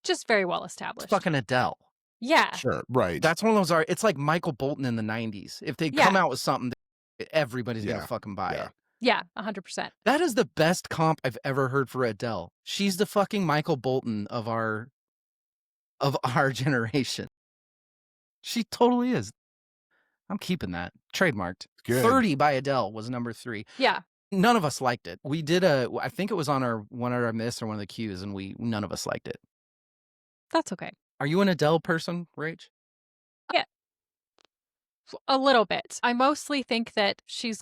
just very well established. fucking Adele. Yeah. sure, right. That's one of those. It's like Michael Bolton in the 90s. If they come out with something, everybody's gonna fucking buy it. Yeah, 100%. That is the best comp I've ever heard for Adele. She's the fucking Michael Bolton of our generation. She totally is. I'm keeping that. Trademarked. Good. 30 by Adele was number 3. Yeah. None of us liked it. We did I think it was on one of our myths or one of the Qs, and none of us liked it. That's okay. Are you an Adele person, Rach? A little bit. I mostly think that she's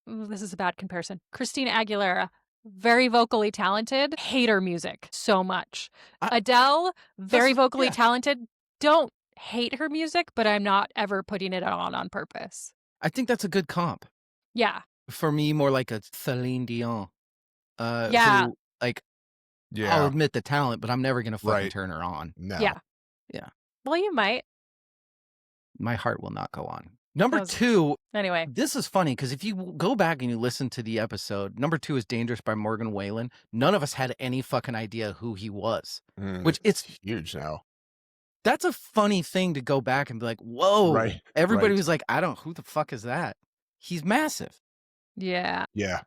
this is a bad comparison. Christina Aguilera, very vocally talented, hate her music so much. Adele, very vocally talented, don't hate her music, but I'm not ever putting it on purpose. I think that's a good comp. Yeah. For me, more like a Celine Dion. Yeah. Who, like, Yeah. I'll admit the talent, but I'm never going to fucking Right. turn her on. No. Yeah. Yeah. Well, you might. My heart will not go on. Number 2, Anyway. this is funny because if you go back and you listen to the episode, number 2 is Dangerous by Morgan Wallen. None of us had any fucking idea who he was, which it's huge now. That's a funny thing to go back and be like, whoa. Right. Everybody was like, who the fuck is that? He's massive. Yeah. Yeah.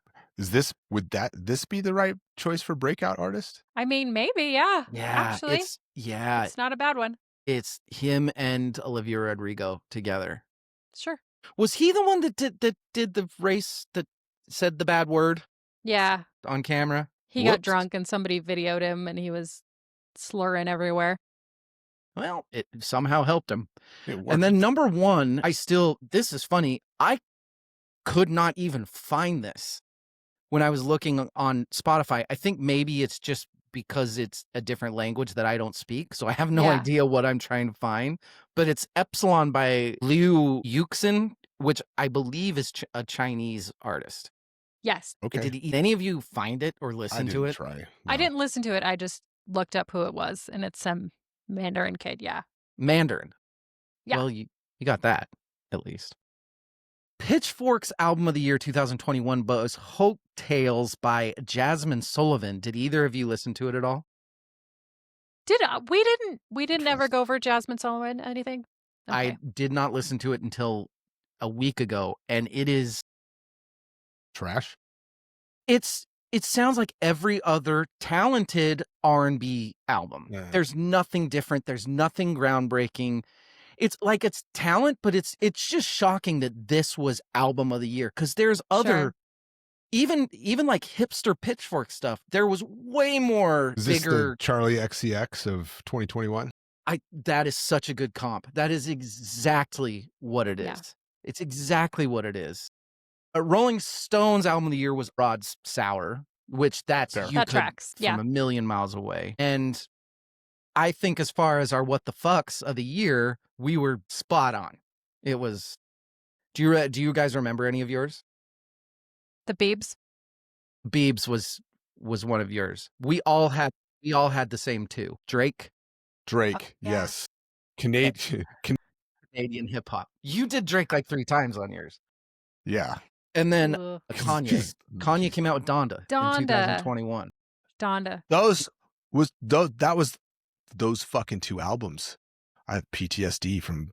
Would this be the right choice for breakout artist? I mean, maybe, yeah. Yeah. Actually. It's not a bad one. It's him and Olivia Rodrigo together. Sure. Was he the one that did the race that said the bad word? Yeah. On camera? He got drunk and somebody videoed him and he was slurring everywhere. Well, it somehow helped him. It worked. And then number 1, this is funny. I could not even find this when I was looking on Spotify. I think maybe it's just because it's a different language that I don't speak. So I have no idea what I'm trying to find. But it's Epsilon by Liu Yuxin, which I believe is a Chinese artist. Yes. Okay. Did any of you find it or listen to it? Try. No. I didn't listen to it. I just looked up who it was, and it's some Mandarin kid. Yeah. Mandarin. Yeah. Well, you got that, at least. Pitchfork's album of the year 2021 was Hope Tales by Jasmine Sullivan. Did either of you listen to it at all? We didn't ever go over Jasmine Sullivan anything? Okay. I did not listen to it until a week ago, and it is trash. It sounds like every other talented R&B album. Yeah. There's nothing different. There's nothing groundbreaking. It's like it's talent, but it's just shocking that this was album of the year because there's other, even like hipster Pitchfork stuff. There was way more Is this bigger. the Charlie XCX of 2021? That is such a good comp. That is exactly what it is. Yeah. It's exactly what it is. Rolling Stone's album of the year was Rod Sour, which that tracks. From a million miles away. And I think as far as our what the fucks of the year, we were spot on. It was. Do you guys remember any of yours? The Biebs. Biebs was one of yours. We all had the same 2. Drake, yes. Canadian hip hop. You did Drake like 3 times on yours. Yeah. And then Ugh. Kanye came out with Donda in 2021. Donda. That was those fucking 2 albums. I have PTSD from.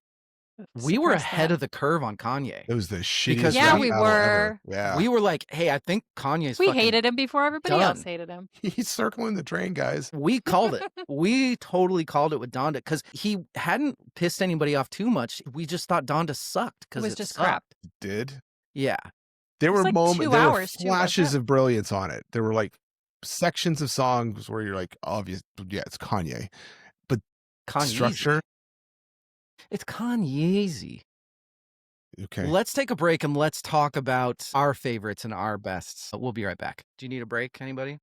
We were ahead of the curve on Kanye. It was the shittiest. we album were. Ever. Yeah. We were like, hey, I think Kanye's. We hated him before everybody done. else hated him. He's circling the drain, guys. We called it. We totally called it with Donda because he hadn't pissed anybody off too much. We just thought Donda sucked because It was just crap. It did. Yeah. There were like moments. 2 There were hours, too, flashes wasn't it? of brilliance on it. There were like sections of songs where you're like, obvious. Yeah, it's Kanye. But Kanye. structure. It's Kanye-y. Okay. Let's take a break and let's talk about our favorites and our bests. We'll be right back. Do you need a break, anybody?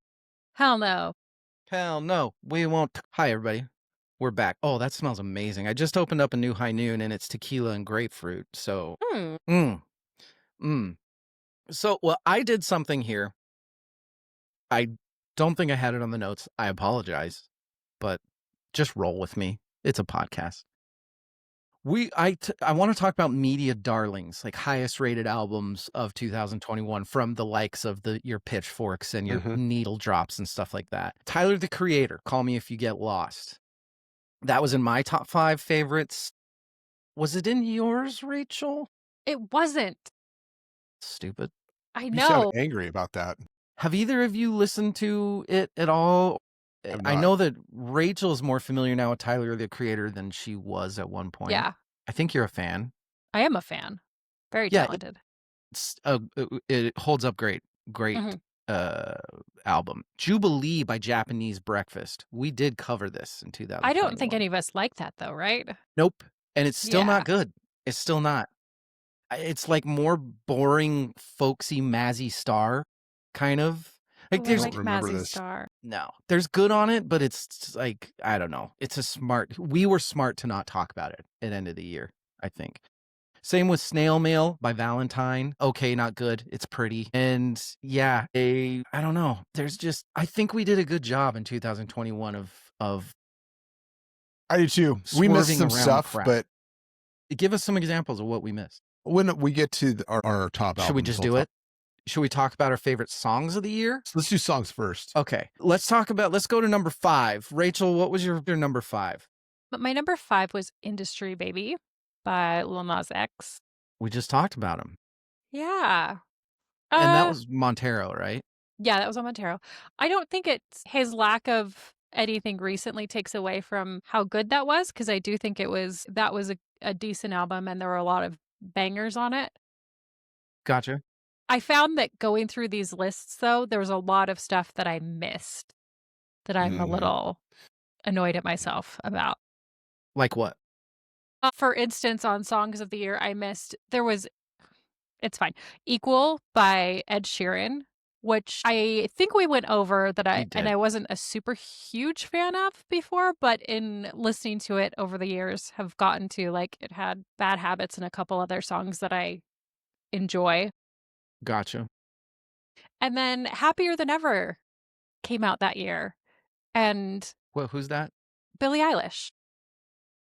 Hell no. Hell no, we won't. Hi, everybody. We're back. Oh, that smells amazing. I just opened up a new High Noon and it's tequila and grapefruit. So, So, well, I did something here. I don't think I had it on the notes. I apologize, but just roll with me. It's a podcast. I want to talk about media darlings, like highest rated albums of 2021 from the likes of your Pitchforks and your Needle Drops and stuff like that. Tyler, the Creator, Call Me If You Get Lost. That was in my top 5 favorites. Was it in yours, Rachel? It wasn't. Stupid. I You sound know. angry about that. Have either of you listened to it at all? I know that Rachel's more familiar now with Tyler, the Creator, than she was at one point. Yeah. I think you're a fan. I am a fan. Very talented. It holds up great. Great album. Jubilee by Japanese Breakfast. We did cover this in 2000. I don't think any of us like that though, right? Nope. And it's still not good. It's still not. It's like more boring, folksy Mazzy Star kind of. Like there's like Mazzy Star. No. There's good on it, but it's like, I don't know. We were smart to not talk about it at the end of the year, I think. Same with Snail Mail by Valentine. Okay, not good. It's pretty. And yeah, I don't know. I think we did a good job in 2021 of I do too. We missed some stuff, but give us some examples of what we missed. When we get to our top albums. Should we just do it? Should we talk about our favorite songs of the year? So let's do songs first. Okay. Let's go to number 5. Rachel, what was your number 5? But my number 5 was Industry Baby by Lil Nas X. We just talked about him. Yeah. And that was Montero, right? Yeah, that was on Montero. I don't think it's his lack of anything recently takes away from how good that was, because I do think that was a decent album and there were a lot of bangers on it. Gotcha. I found that going through these lists, though, there was a lot of stuff that I missed that I'm a little annoyed at myself about. Like what? For instance, on Songs of the Year, I missed, it's fine, Equal by Ed Sheeran, which I think we went over and I wasn't a super huge fan of before, but in listening to it over the years have gotten to, like, it had Bad Habits and a couple other songs that I enjoy. Gotcha. And then Happier Than Ever came out that year. And well, who's that? Billie Eilish.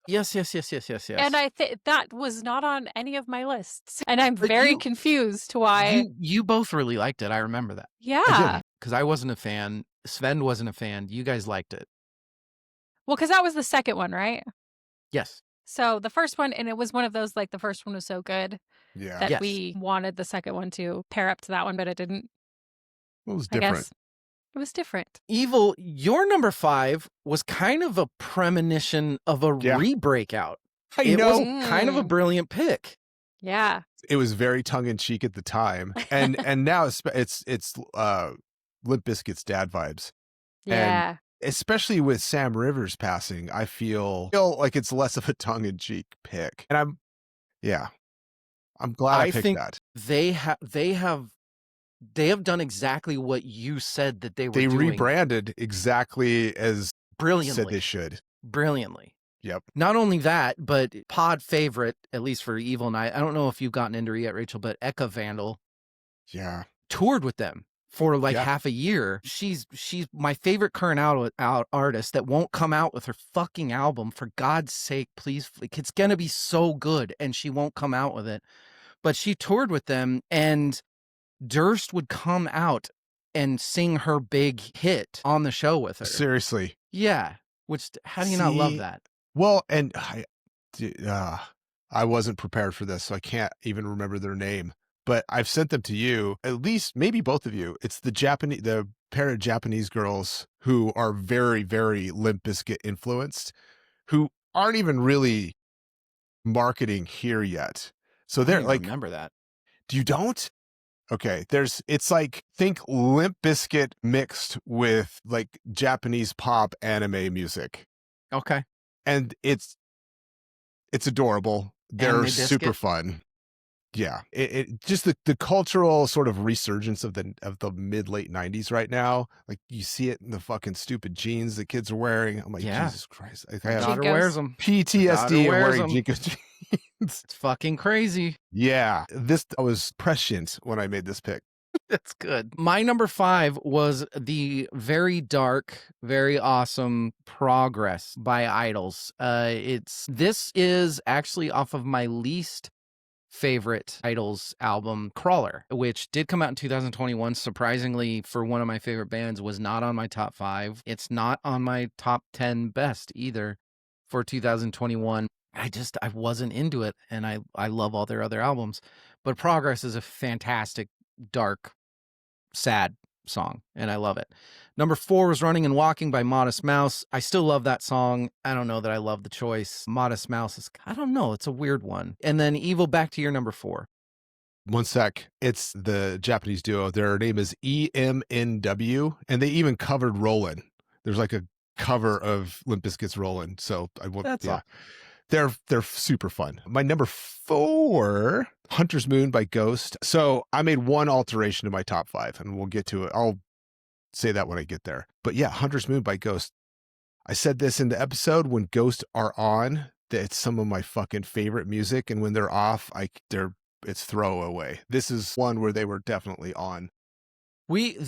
Yes. And I think that was not on any of my lists. And I'm very confused to why. You both really liked it. I remember that. Yeah. Because I wasn't a fan. Sven wasn't a fan. You guys liked it. Well, because that was the second one, right? Yes. So the first one, and it was one of those, like, the first one was so good that we wanted the second one to pair up to that one, but it didn't. It was different. I guess it was different. Evil, your number 5 was kind of a premonition of a re-breakout. It was kind of a brilliant pick. Yeah. It was very tongue-in-cheek at the time. And now it's Limp Bizkit's Dad vibes. Yeah. And especially with Sam Rivers passing, I feel like it's less of a tongue-in-cheek pick. And I'm glad I picked that. They have done exactly what you said that they were doing. They rebranded exactly as brilliantly said they should. Brilliantly. Yep. Not only that, but pod favorite, at least for Evil and I don't know if you've gotten into it yet, Rachel, but Eka Vandal. Yeah. Toured with them for like half a year. She's my favorite current artist that won't come out with her fucking album. For God's sake, please. It's going to be so good and she won't come out with it. But she toured with them and Durst would come out and sing her big hit on the show with her. Seriously. Yeah. How do you not love that? Well, and I wasn't prepared for this, so I can't even remember their name. But I've sent them to you, at least maybe both of you. It's the pair of Japanese girls who are very, very Limp Bizkit influenced, who aren't even really marketing here yet. So they're like, remember that. You don't? Okay, it's like, think Limp Bizkit mixed with like Japanese pop anime music. Okay. And it's adorable. They're super fun. Yeah, it just the cultural sort of resurgence of the mid late 90s right now. Like you see it in the fucking stupid jeans the kids are wearing. I'm like, Yeah. Jesus Christ. My I have daughter wears Jinkos. them. PTSD of wears wearing 'em. Jinko jeans. It's fucking crazy. Yeah. This I was prescient when I made this pick. That's good. My number 5 was the very dark, very awesome Progress by Idols. This is actually off of my least favorite Idols album, Crawler, which did come out in 2021. Surprisingly, for one of my favorite bands, was not on my top 5. It's not on my top 10 best either for 2021. I wasn't into it, and I love all their other albums. But Progress is a fantastic, dark, sad song, and I love it. Number 4 was Running and Walking by Modest Mouse. I still love that song. I don't know that I love the choice. Modest Mouse is, I don't know, it's a weird one. And then Evil, back to your number 4. One sec. It's the Japanese duo. Their name is EMNW, and they even covered Rollin'. There's like a cover of Limp Bizkit's Rollin'. So That's all. They're super fun. My number 4, Hunter's Moon by Ghost. So I made one alteration to my top 5, and we'll get to it. I'll say that when I get there. But yeah, Hunter's Moon by Ghost. I said this in the episode, when Ghost are on, that it's some of my fucking favorite music, and when they're off, it's throwaway. This is one where they were definitely on.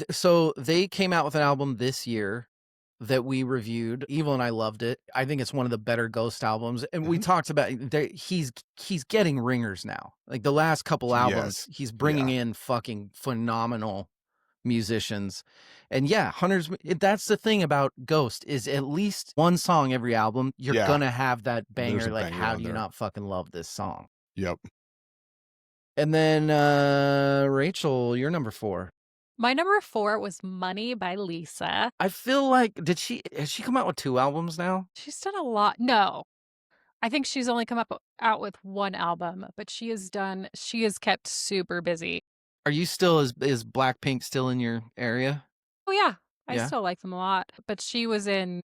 So they came out with an album this year that we reviewed. Evil and I loved it. I think it's one of the better Ghost albums. And we talked about he's getting ringers now. Like the last couple albums, he's bringing in fucking phenomenal musicians. And yeah, that's the thing about Ghost, is at least one song every album you're gonna have that banger. Like, how do you not fucking love this song? Yep. And then Rachel, your number 4. My number 4 was Money by Lisa. I feel like has she come out with 2 albums now? She's done a lot. No, I think she's only come out with one album, but she has kept super busy. Are you still is Blackpink still in your area? Oh yeah, I Yeah. still like them a lot. But she was in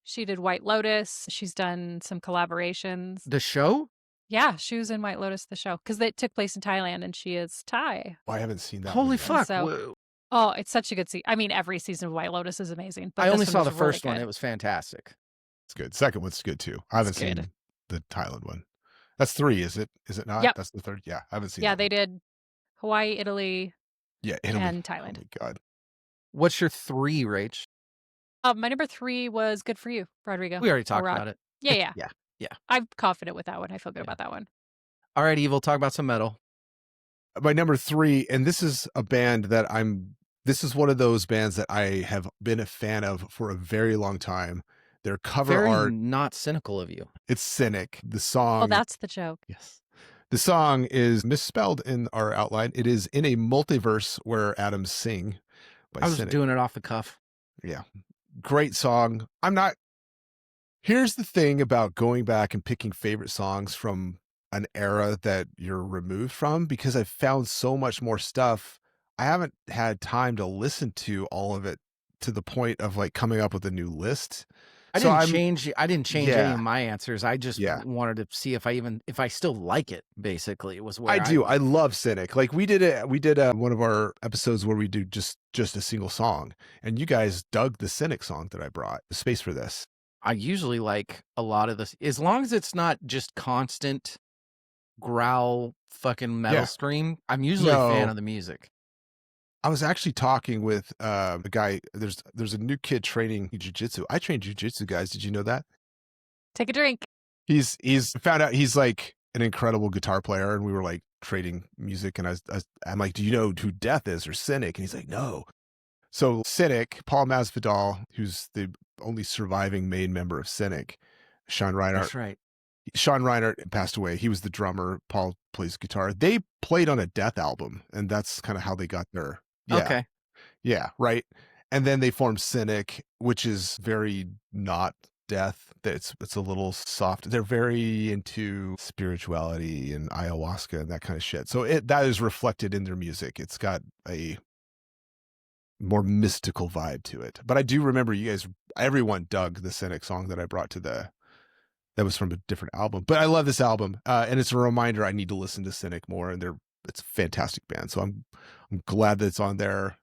she did White Lotus. She's done some collaborations. The show? Yeah, she was in White Lotus, the show, because it took place in Thailand, and she is Thai. Oh, I haven't seen that. Holy one yet. fuck! So- Oh, it's such a good season. I mean, every season of White Lotus is amazing. But I only this saw one the was really first one. good. It was fantastic. It's good. Second one's good too. I haven't It's seen good. the Thailand one. That's 3, is it? Is it not? Yep. That's the 3rd. Yeah, I haven't seen. Yeah, that they one. did Hawaii, Italy, Yeah, Italy and Thailand. Oh my god. What's your 3, Rach? My number 3 was Good For You, Rodrigo. We already talked about it. Yeah. Yeah. I'm confident with that one. I feel good about that one. All right, Evil, talk about some metal. My number 3, and this is a band that this is one of those bands that I have been a fan of for a very long time. Their cover Very art, not cynical of you. it's cynic. The song, Oh, that's the joke. Yes. the song is misspelled in our outline. It is In a Multiverse Where Atoms Sing by I was Cynic. doing it off the cuff. Yeah. Great song. Here's the thing about going back and picking favorite songs from an era that you're removed from, because I've found so much more stuff. I haven't had time to listen to all of it to the point of like coming up with a new list. I didn't change any Yeah. of my answers. I just wanted to see if I still like it, basically. It was where I do. I love Cynic. Like we did one of our episodes where we do just a single song, and you guys dug the Cynic song that I brought, Space for This. I usually like a lot of this, as long as it's not just constant growl fucking metal stream. I'm usually a fan of the music. I was actually talking with a guy. There's a new kid training jiu-jitsu. I train jiu-jitsu, guys. Did you know that? Take a drink. He's found out he's like an incredible guitar player, and we were like trading music, and I'm like, do you know who Death is or Cynic? And he's like, no. So Cynic, Paul Masvidal, who's the only surviving main member of Cynic, Sean Reinhart. That's right. Sean Reinhart passed away. He was the drummer. Paul plays guitar. They played on a Death album, and that's kind of how they got their. Yeah. Okay. Yeah, right. And then they formed Cynic, which is very not Death. It's a little soft. They're very into spirituality and ayahuasca and that kind of shit. So that is reflected in their music. It's got a more mystical vibe to it. But I do remember everyone dug the Cynic song that I brought to the that was from a different album. But I love this album, and it's a reminder I need to listen to Cynic more. And it's a fantastic band, so I'm glad that it's on there.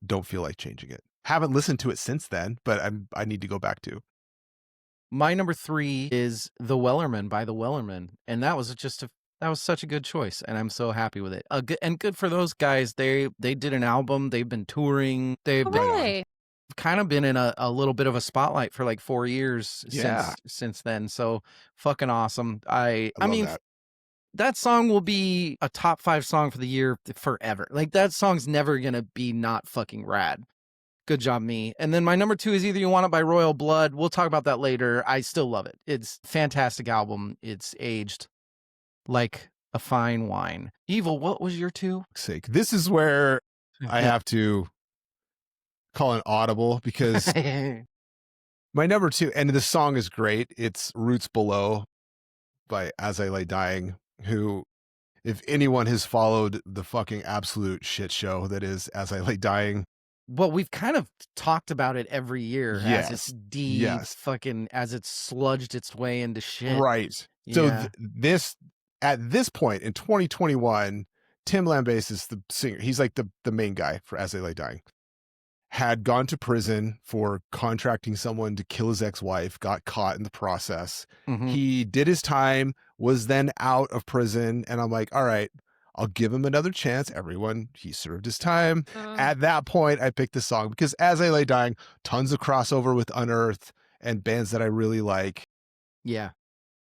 Don't feel like changing it. Haven't listened to it since then, but I need to go back to. My number 3 is The Wellerman by The Wellerman, and that was such a good choice, and I'm so happy with it. And good for those guys. They did an album. They've been touring. They've Hooray. kind of been in a little bit of a spotlight for like 4 years since then. So fucking awesome. I mean, that song will be a top 5 song for the year forever. Like that song's never gonna be not fucking rad. Good job, me. And then my number 2 is Either You Want It by Royal Blood. We'll talk about that later. I still love it. It's a fantastic album. It's aged like a fine wine. Evil, what was your 2? Sake. This is where I have to call an audible because my number 2, and the song is great. It's Roots Below by As I Lay Dying, who, if anyone has followed the fucking absolute shit show that is As I Lay Dying. Well, we've kind of talked about it every year as it's fucking, as it's sludged its way into shit. Right. So at this point in 2021, Tim Lambesis is the singer. He's like the main guy for As I Lay Dying. Had gone to prison for contracting someone to kill his ex-wife, got caught in the process. Mm-hmm. He did his time, was then out of prison. And I'm like, all right, I'll give him another chance. He served his time. At that point, I picked this song because As I Lay Dying, tons of crossover with Unearth and bands that I really like. Yeah.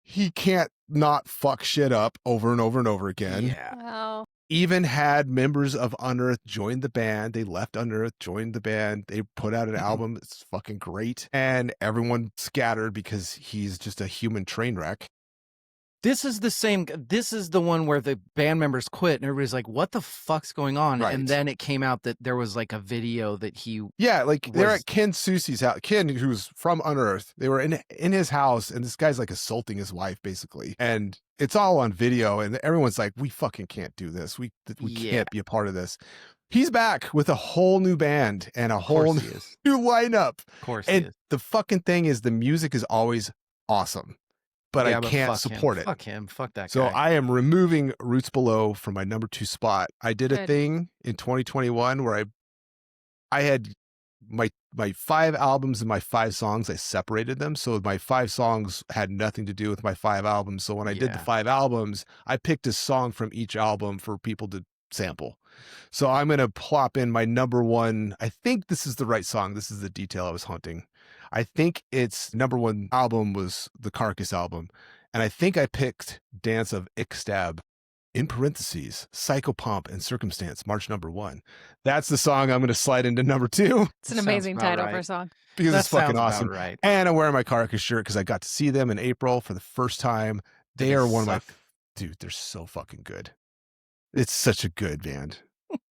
He can't not fuck shit up over and over and over again. Yeah. Wow. Even had members of Unearth join the band. They left Unearth, joined the band. They put out an album. It's fucking great. And everyone scattered because he's just a human train wreck. This is the one where the band members quit and everybody's like, what the fuck's going on? Right. And then it came out that there was like a video that they're at Ken Susie's house. Ken, who's from Unearth, they were in his house, and this guy's like assaulting his wife basically. And it's all on video, and everyone's like, we fucking can't do this. We can't be a part of this. He's back with a whole new band and a whole new lineup. Of course and the fucking thing is the music is always awesome. But I can't support it. Fuck him. Fuck that guy. So I am removing Roots Below from my number 2 spot. I did a thing in 2021 where I had my 5 albums and my 5 songs. I separated them. So my 5 songs had nothing to do with my 5 albums. So when I did the 5 albums, I picked a song from each album for people to sample. So I'm going to plop in my number 1. I think this is the right song. This is the detail I was hunting. I think its number 1 album was the Carcass album. And I think I picked Dance of Ixtab, in parentheses, Psychopomp and Circumstance, March number 1. That's the song I'm going to slide into number 2. It's an amazing title for a song. Because it's fucking awesome. Right. And I'm wearing my Carcass shirt because I got to see them in April for the first time. They are one of my... Dude, they're so fucking good. It's such a good band.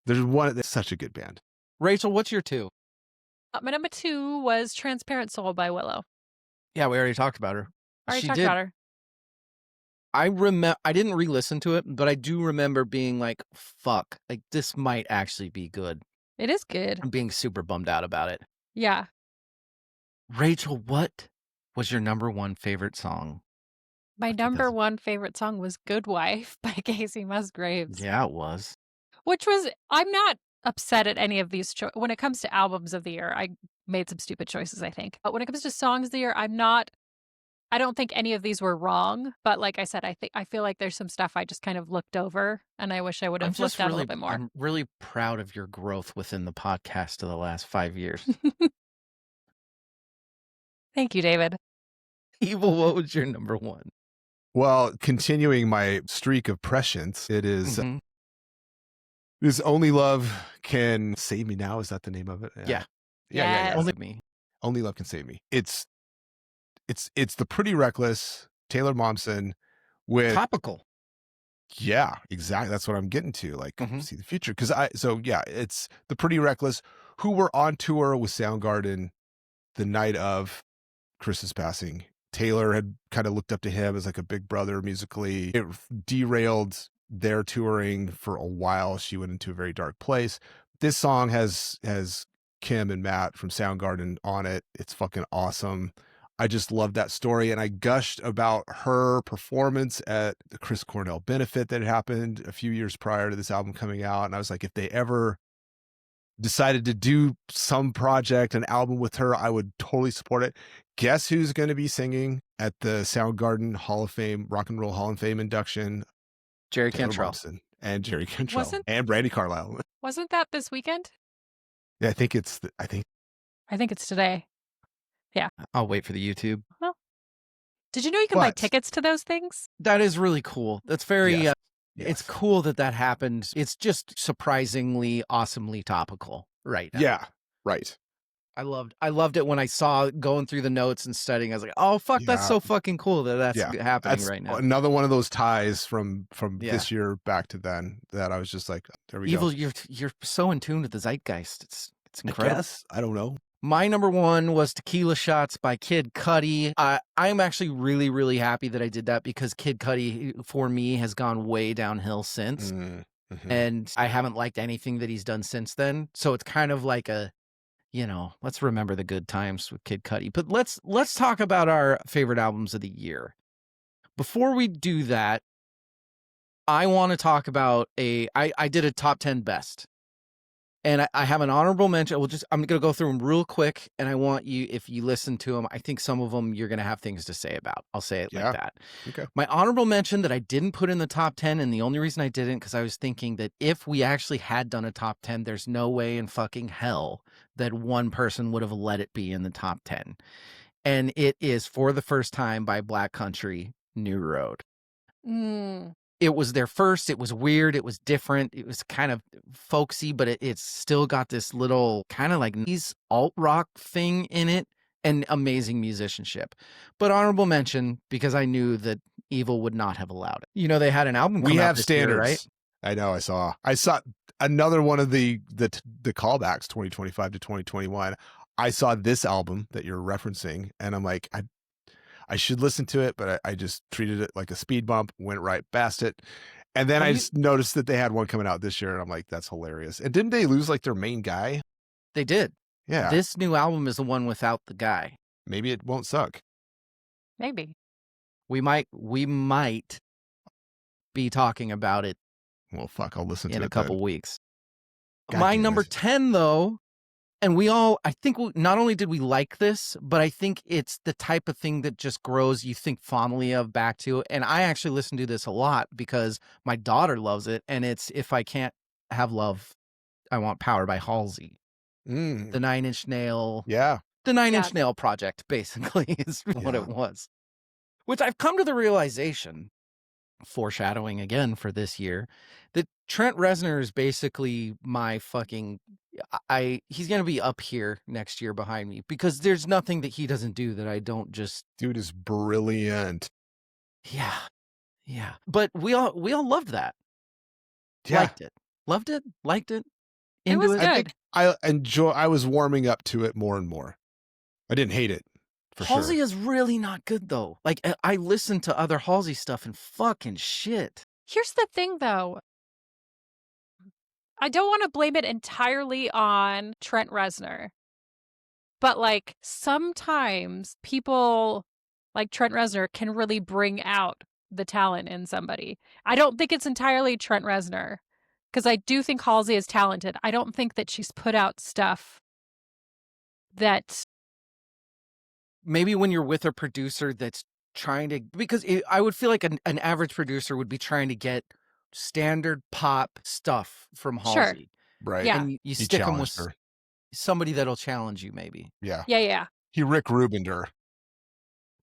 It's such a good band. Rachel, what's your 2? My number 2 was Transparent Soul by Willow. Yeah, we already talked about her. Already talked about her. I didn't re-listen to it, but I do remember being like, fuck, like this might actually be good. It is good. I'm being super bummed out about it. Yeah. Rachel, what was your number 1 favorite song? My number 1 favorite song was Good Wife by Casey Musgraves. Yeah, it was. Which was, I'm not upset at any of these. When it comes to albums of the year, I made some stupid choices, I think. But when it comes to songs of the year, I don't think any of these were wrong. But like I said, I feel like there's some stuff I just kind of looked over, and I wish I would have looked at a little bit more. I'm really proud of your growth within the podcast of the last 5 years. Thank you, David. Evil, what was your number 1? Well, continuing my streak of prescience, it is This Only Love Can Save Me Now. Is that the name of it? Yeah. Only Love Can Save Me. It's the Pretty Reckless Taylor Momsen with topical. Yeah, exactly. That's what I'm getting to. Like, see the future. It's the Pretty Reckless who were on tour with Soundgarden the night of Chris's passing. Taylor had kind of looked up to him as like a big brother musically. It derailed their touring for a while. She went into a very dark place. This song has Kim and Matt from Soundgarden on it. It's fucking awesome. I just loved that story, and I gushed about her performance at the Chris Cornell benefit that happened a few years prior to this album coming out, and I was like, if they ever decided to do some project, an album with her, I would totally support it. Guess who's going to be singing at the Soundgarden Hall of Fame, Rock and Roll Hall of Fame induction? Jerry Taylor Cantrell. Momsen and Jerry Cantrell Wasn't- and Brandy Carlisle. Wasn't that this weekend? Yeah, I think it's today. I'll wait for the YouTube. Did you know you can buy But- tickets to those things? That is really cool. That's very, Yes. it's cool that happened. It's just surprisingly, awesomely topical right now. Yeah, right. I loved it when I saw going through the notes and studying. I was like, oh, fuck, that's Yeah. so fucking cool that's Yeah, happening That's right now. another one of those ties from Yeah. this year back to then that I was just like, there we Evil, go. you're so in tune with the zeitgeist. It's I incredible. guess. I don't know. My number one was Tequila Shots by Kid Cudi. I'm actually really, really happy that I did that because Kid Cudi, for me, has gone way downhill since. Mhm. And I haven't liked anything that he's done since then. So it's kind of like let's remember the good times with Kid Cudi. But let's talk about our favorite albums of the year. Before we do that, I want to talk about I did a top 10 best. And I have an honorable mention. I'm going to go through them real quick. And I want you, if you listen to them, I think some of them you're going to have things to say about. I'll say it Yeah. like that. Okay. My honorable mention that I didn't put in the top 10, and the only reason I didn't, because I was thinking that if we actually had done a top 10, there's no way in fucking hell that one person would have let it be in the top 10. And it is For the First Time by Black Country, New Road. Mm. It was their first. It was weird. It was different. It was kind of folksy, but it's still got this little kind of like alt rock thing in it and amazing musicianship. But honorable mention because I knew that Evil would not have allowed it. They had an album come We out have this year, standards, right? I know. I saw another one of the callbacks, 2025 to 2021. I saw this album that you're referencing, and I'm like, I should listen to it, but I just treated it like a speed bump, went right past it. And then I just noticed that they had one coming out this year, and I'm like, that's hilarious. And didn't they lose like their main guy? They did. Yeah. This new album is the one without the guy. Maybe it won't suck. Maybe. We might be talking about it Well, fuck, I'll listen to in it a couple then. weeks. God My damn number it. 10, though, and I think not only did we like this, but I think it's the type of thing that just grows, you think fondly of back to. And I actually listen to this a lot because my daughter loves it. And it's If I Can't Have Love, I Want Power by Halsey. The 9 Inch Nail. Yeah. The 9 Inch Nail project, basically, is what it was. Which I've come to the realization, foreshadowing again for this year, that Trent Reznor is basically my fucking he's gonna be up here next year behind me because there's nothing that he doesn't do that I don't just Dude is brilliant. yeah. But we all loved that. Yeah. Loved it, liked it, It into was it. good. I was warming up to it more and more. I didn't hate it for Halsey sure. is really not good though. Like I listen to other Halsey stuff and fucking shit. Here's the thing, though. I don't want to blame it entirely on Trent Reznor. But, like, sometimes people like Trent Reznor can really bring out the talent in somebody. I don't think it's entirely Trent Reznor. Because I do think Halsey is talented. I don't think that she's put out stuff that... Maybe when you're with a producer that's trying to, because I would feel like an average producer would be trying to get standard pop stuff from Sure. Halsey. Right. Yeah. And you He stick them with challenged her. somebody that'll challenge you maybe. Yeah. Yeah. He Rick Rubened her.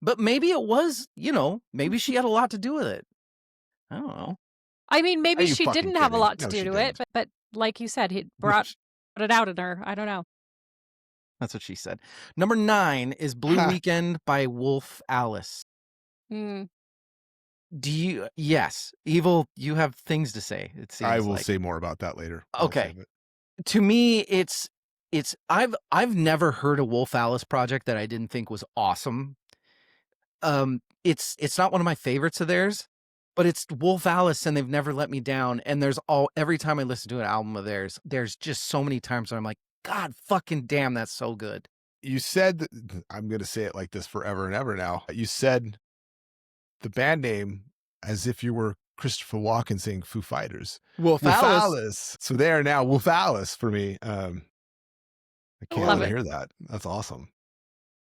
But maybe it was, maybe she had a lot to do with it. I don't know. I mean, maybe Are you she fucking didn't have a kidding? lot to No, do she to it, didn't. but like you said, he brought it out in her. I don't know. That's what she said. Number 9 is Blue Ha. Weekend by Wolf Alice. Mm. Yes, Evil, you have things to say, it seems I will like. say more about that later. Okay. To me, it's I've never heard a Wolf Alice project that I didn't think was awesome. It's not one of my favorites of theirs, but it's Wolf Alice and they've never let me down. And every time I listen to an album of theirs, there's just so many times where I'm like, God fucking damn, that's so good. You said that, I'm going to say it like this forever and ever now. You said the band name as if you were Christopher Walken saying Foo Fighters. Wolf Wolf Alice. Alice. So they are now Wolf Alice for me. I can't Love wait to it. hear that. That's awesome.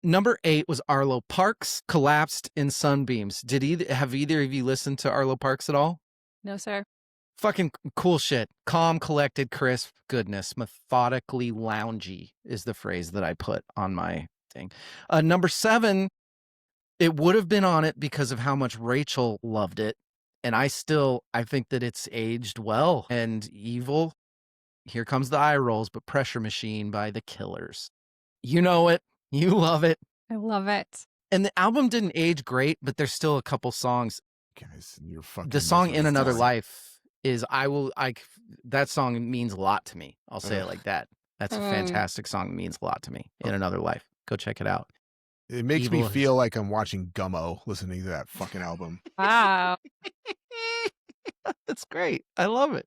Number 8 was Arlo Parks, Collapsed in Sunbeams. Have either of you listened to Arlo Parks at all? No, sir. Fucking cool shit. Calm, collected, crisp, goodness. Methodically loungy is the phrase that I put on my thing. Number 7, it would have been on it because of how much Rachel loved it. And I think that it's aged well. And Evil, here comes the eye rolls, but Pressure Machine by The Killers. You know it. You love it. I love it. And the album didn't age great, but there's still a couple songs. Guys, you're fucking. The song In Another mesmerizing. Life is that song means a lot to me. I'll say it like that. That's a fantastic song. It means a lot to me. In Another Life. Go check it out. It makes me Evil feel like I'm watching Gummo listening to that fucking album. Wow. That's great. I love it.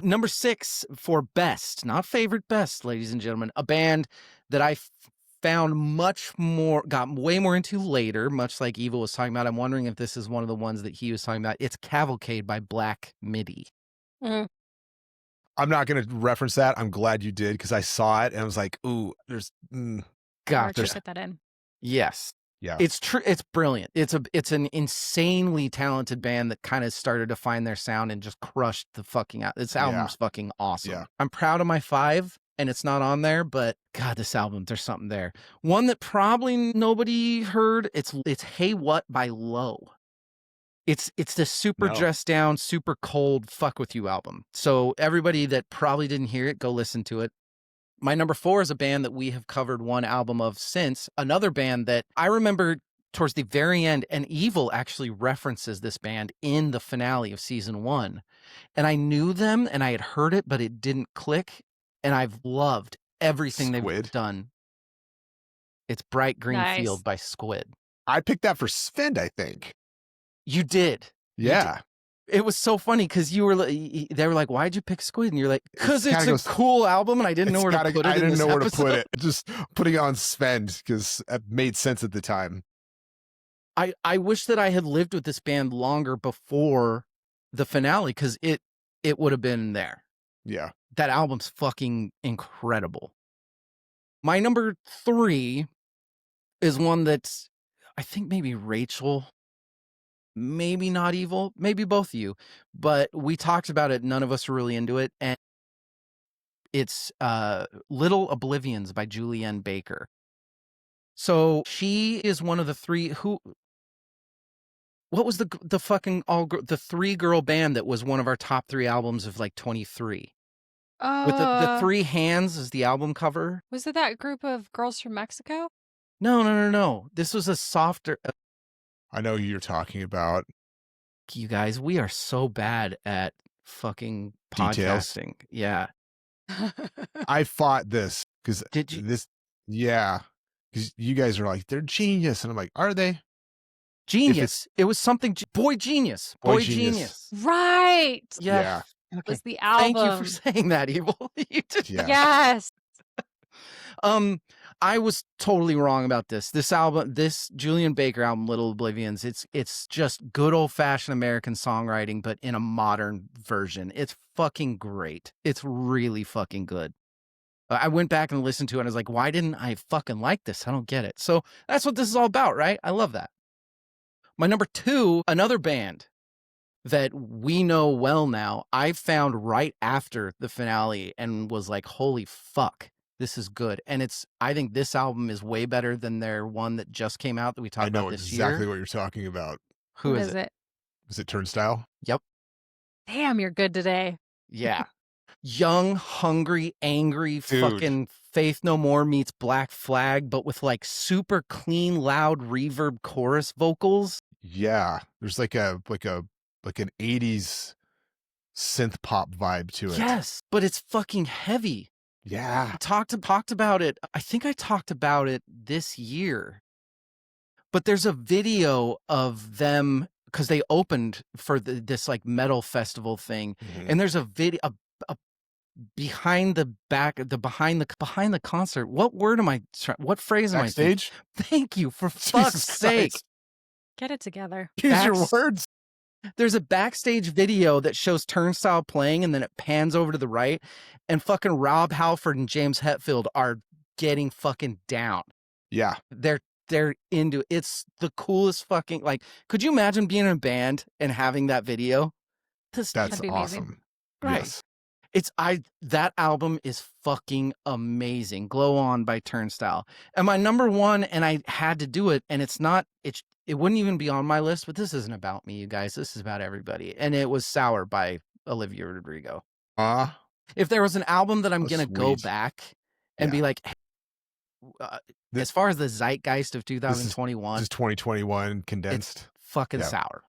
Number 6 for best, not favorite, best, ladies and gentlemen, a band that I found got way more into later, much like Evil was talking about. I'm wondering if this is one of the ones that he was talking about. It's Cavalcade by Black Midi. Mm. I'm not going to reference that. I'm glad you did because I saw it and I was like, ooh, there's. Gotcha. Fit that in. Yes. Yeah. It's true. It's brilliant. It's an insanely talented band that kind of started to find their sound and just crushed the fucking out. This album's fucking awesome. Yeah. I'm proud of my 5 and it's not on there, but God, this album, there's something there. One that probably nobody heard. It's Hey What by Low. It's the super dressed down, super cold fuck with you album. So everybody that probably didn't hear it, go listen to it. My number 4 is a band that we have covered one album of since. Another band that I remember towards the very end, and Evil actually references this band in the finale of season 1. And I knew them and I had heard it, but it didn't click. And I've loved everything they've done. It's Bright Green Field by Squid. I picked that for Sven, I think. You did. Yeah. You did. It was so funny because they were like, "Why'd you pick Squid?" And you're like, "Because it's a cool album, and I didn't know where to put it." I didn't know where to put it. Just putting it on Sven because it made sense at the time. I wish that I had lived with this band longer before the finale because it would have been there. Yeah, that album's fucking incredible. My number 3 is one that's I think maybe Rachel. Maybe not Evil, maybe both of you, but we talked about it. None of us were really into it. And it's Little Oblivions by Julianne Baker. So she is one of the 3 what was the fucking the 3-girl band that was one of our top 3 albums of like 23? With the 3 hands as the album cover. Was it that group of girls from Mexico? No. This was a softer. I know who you're talking about. You guys, we are so bad at fucking podcasting. Yeah. I fought this because did you? Yeah, because you guys are like they're genius, and I'm like, are they? Genius. It was something. Boy Genius. Boy Genius. Right. Yeah. Okay. It was the album. Thank you for saying that, Evil. You did. Yeah. Yes. I was totally wrong about this. This album, this Julian Baker album, Little Oblivions, it's just good old-fashioned American songwriting, but in a modern version. It's fucking great. It's really fucking good. I went back and listened to it and I was like, why didn't I fucking like this? I don't get it. So that's what this is all about, right? I love that. My number 2, another band that we know well now, I found right after the finale and was like, holy fuck. This is good. And I think this album is way better than their one that just came out that we talked about this year. I know exactly what you're talking about. Who is it? Is it Turnstile? Yep. Damn, you're good today. Yeah. Young, hungry, angry, fucking Faith No More meets Black Flag, but with like super clean, loud reverb chorus vocals. Yeah. There's like an 80s synth pop vibe to it. Yes, but it's fucking heavy. Yeah. I talked about it. I think I talked about it this year. But there's a video of them because they opened for this like metal festival thing. Mm-hmm. And there's a video, behind the concert. What word am I? What phrase am I? Backstage. Thank you, for fuck's sake. Get it together. Use your words. There's a backstage video that shows Turnstile playing, and then it pans over to the right, and fucking Rob Halford and James Hetfield are getting fucking down. Yeah. They're into it. It's the coolest fucking, like, could you imagine being in a band and having that video? That's That'd be amazing. awesome. Right. Yes. That album is fucking amazing. Glow On by Turnstile. And my number one, and I had to do it, and it wouldn't even be on my list, but this isn't about me, you guys. This is about everybody. And it was Sour by Olivia Rodrigo. If there was an album that I'm going to go back and be like, as far as the zeitgeist of 2021, this is 2021 condensed. It's fucking Sour.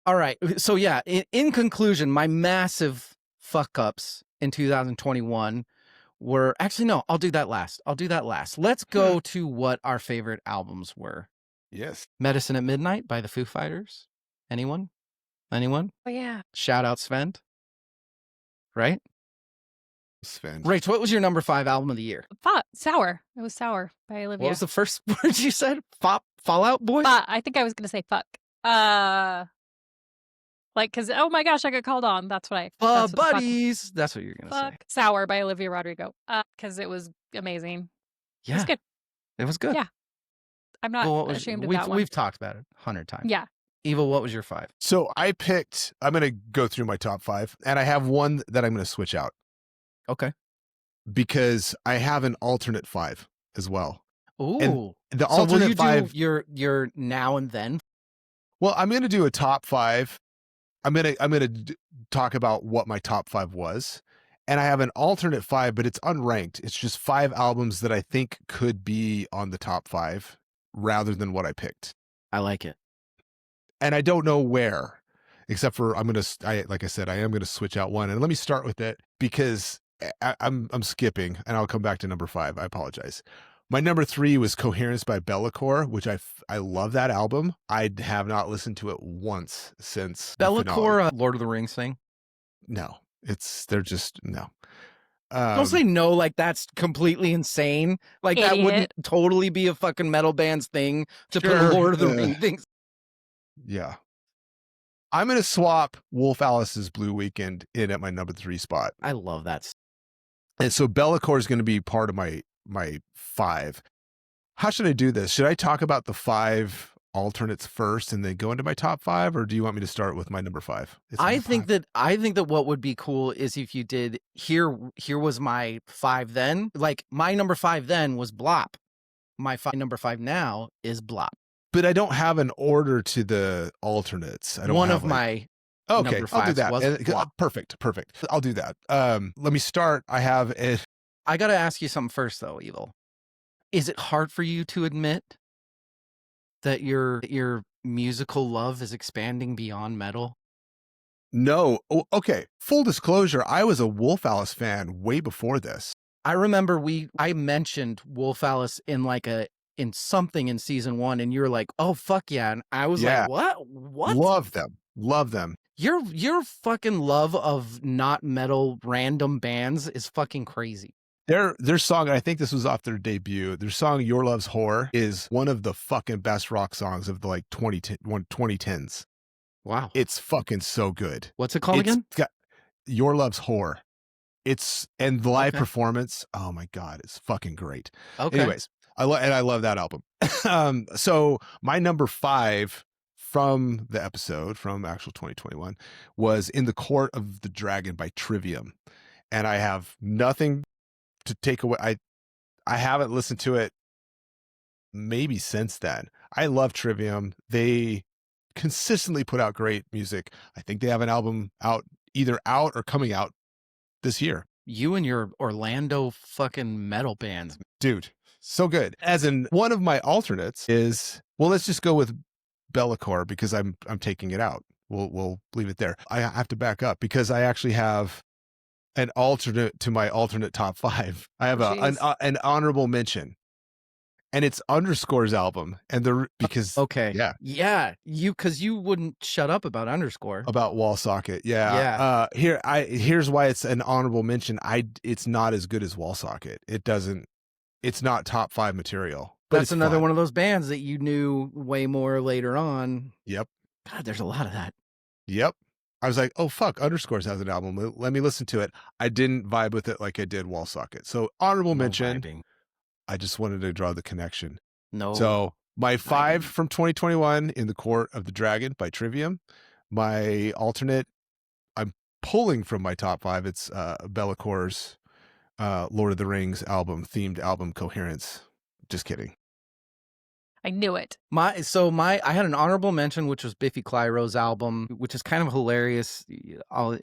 All right. So yeah, in conclusion, my massive fuck ups in 2021 were actually, no, I'll do that last. Let's go to what our favorite albums were. Yes. Medicine at Midnight by the Foo Fighters. Anyone? Oh yeah. Shout out Sven. Right? Sven. Rach, what was your number 5 album of the year? Sour. It was Sour by Olivia. What was the first word you said? Fallout Boy? I think I was going to say fuck. Like, because, oh my gosh, I got called on. That's what buddies. That's what you're going to say. Sour by Olivia Rodrigo. Because it was amazing. Yeah. It was good. It was good. Yeah. I'm not ashamed of that one. We've talked about it 100 times. Yeah. Evil, what was your 5? So I'm going to go through my top 5, and I have one that I'm going to switch out. Okay. Because I have an alternate 5 as well. Ooh. And the so alternate will you 5, do your now and then? Well, I'm going to do a top 5. I'm going to talk about what my top 5 was. And I have an alternate 5, but it's unranked. It's just 5 albums that I think could be on the top 5 rather than what I picked. I like it. And I don't know where, except for like I said, I am going to switch out one. And let me start with it because I'm skipping, and I'll come back to number 5. I apologize. My number 3 was Coherence by Bellacore, which I love that album. I have not listened to it once since Bellacore, Lord of the Rings thing. No, they're just no. Don't say no like that's completely insane. Like Idiot. That wouldn't totally be a fucking metal band's thing to put Lord of the Rings things. Yeah. I'm going to swap Wolf Alice's Blue Weekend in at my number 3 spot. I love that. And so Bellacore is going to be part of my 5. How should I do this? Should I talk about the 5 alternates first and then go into my top 5, or do you want me to start with my number 5? I think that what would be cool is if you did here was my 5 then. Like my number 5 then was Blop. My number 5 now is Blop. But I don't have an order to the alternates. I don't One have of my okay, number I'll do that. was Perfect. I'll do that. Let me start. I got to ask you something first, though, Evil. Is it hard for you to admit that your musical love is expanding beyond metal? No. Oh, okay. Full disclosure, I was a Wolf Alice fan way before this. I remember I mentioned Wolf Alice in something in season 1, and you were like, "Oh fuck yeah!" And I was like, "What? What? Love them. Your fucking love of not metal random bands is fucking crazy." Their song, I think this was off their debut. Their song "Your Love's Whore" is one of the fucking best rock songs of the 2010s. Wow, it's fucking so good. What's it called again? Your Love's Whore. And the live performance. Oh my god, it's fucking great. Okay. Anyways, I love that album. So my number 5 from the episode from actual 2021 was In the Court of the Dragon by Trivium, and I have nothing to take away. I haven't listened to it maybe since then. I love Trivium. They consistently put out great music. I think they have an album either out or coming out this year. You and your Orlando fucking metal bands, dude. So good. As in, one of my alternates is, well, let's just go with Bellacore because I'm taking it out. We'll leave it there. I have to back up because I actually have an alternate to my alternate top 5. I have an honorable mention, and it's Underscore's album, and because Okay. Yeah. Because you wouldn't shut up about Underscore. about Wall Socket. Yeah. Here's why it's an honorable mention. It's not as good as Wall Socket. It's not top 5 material. But That's it's another fun. one of those bands that you knew way more later on. Yep. God, there's a lot of that. Yep. I was like, oh fuck, Underscores has an album. Let me listen to it. I didn't vibe with it like I did Wall Socket. So honorable mention. Vibing. I just wanted to draw the connection. No. So my 5 vibing. from 2021, In the Court of the Dragon by Trivium. My alternate, I'm pulling from my top 5. It's Bellacor's Lord of the Rings themed album Coherence. Just kidding. I knew it. I had an honorable mention, which was Biffy Clyro's album, which is kind of hilarious. I'll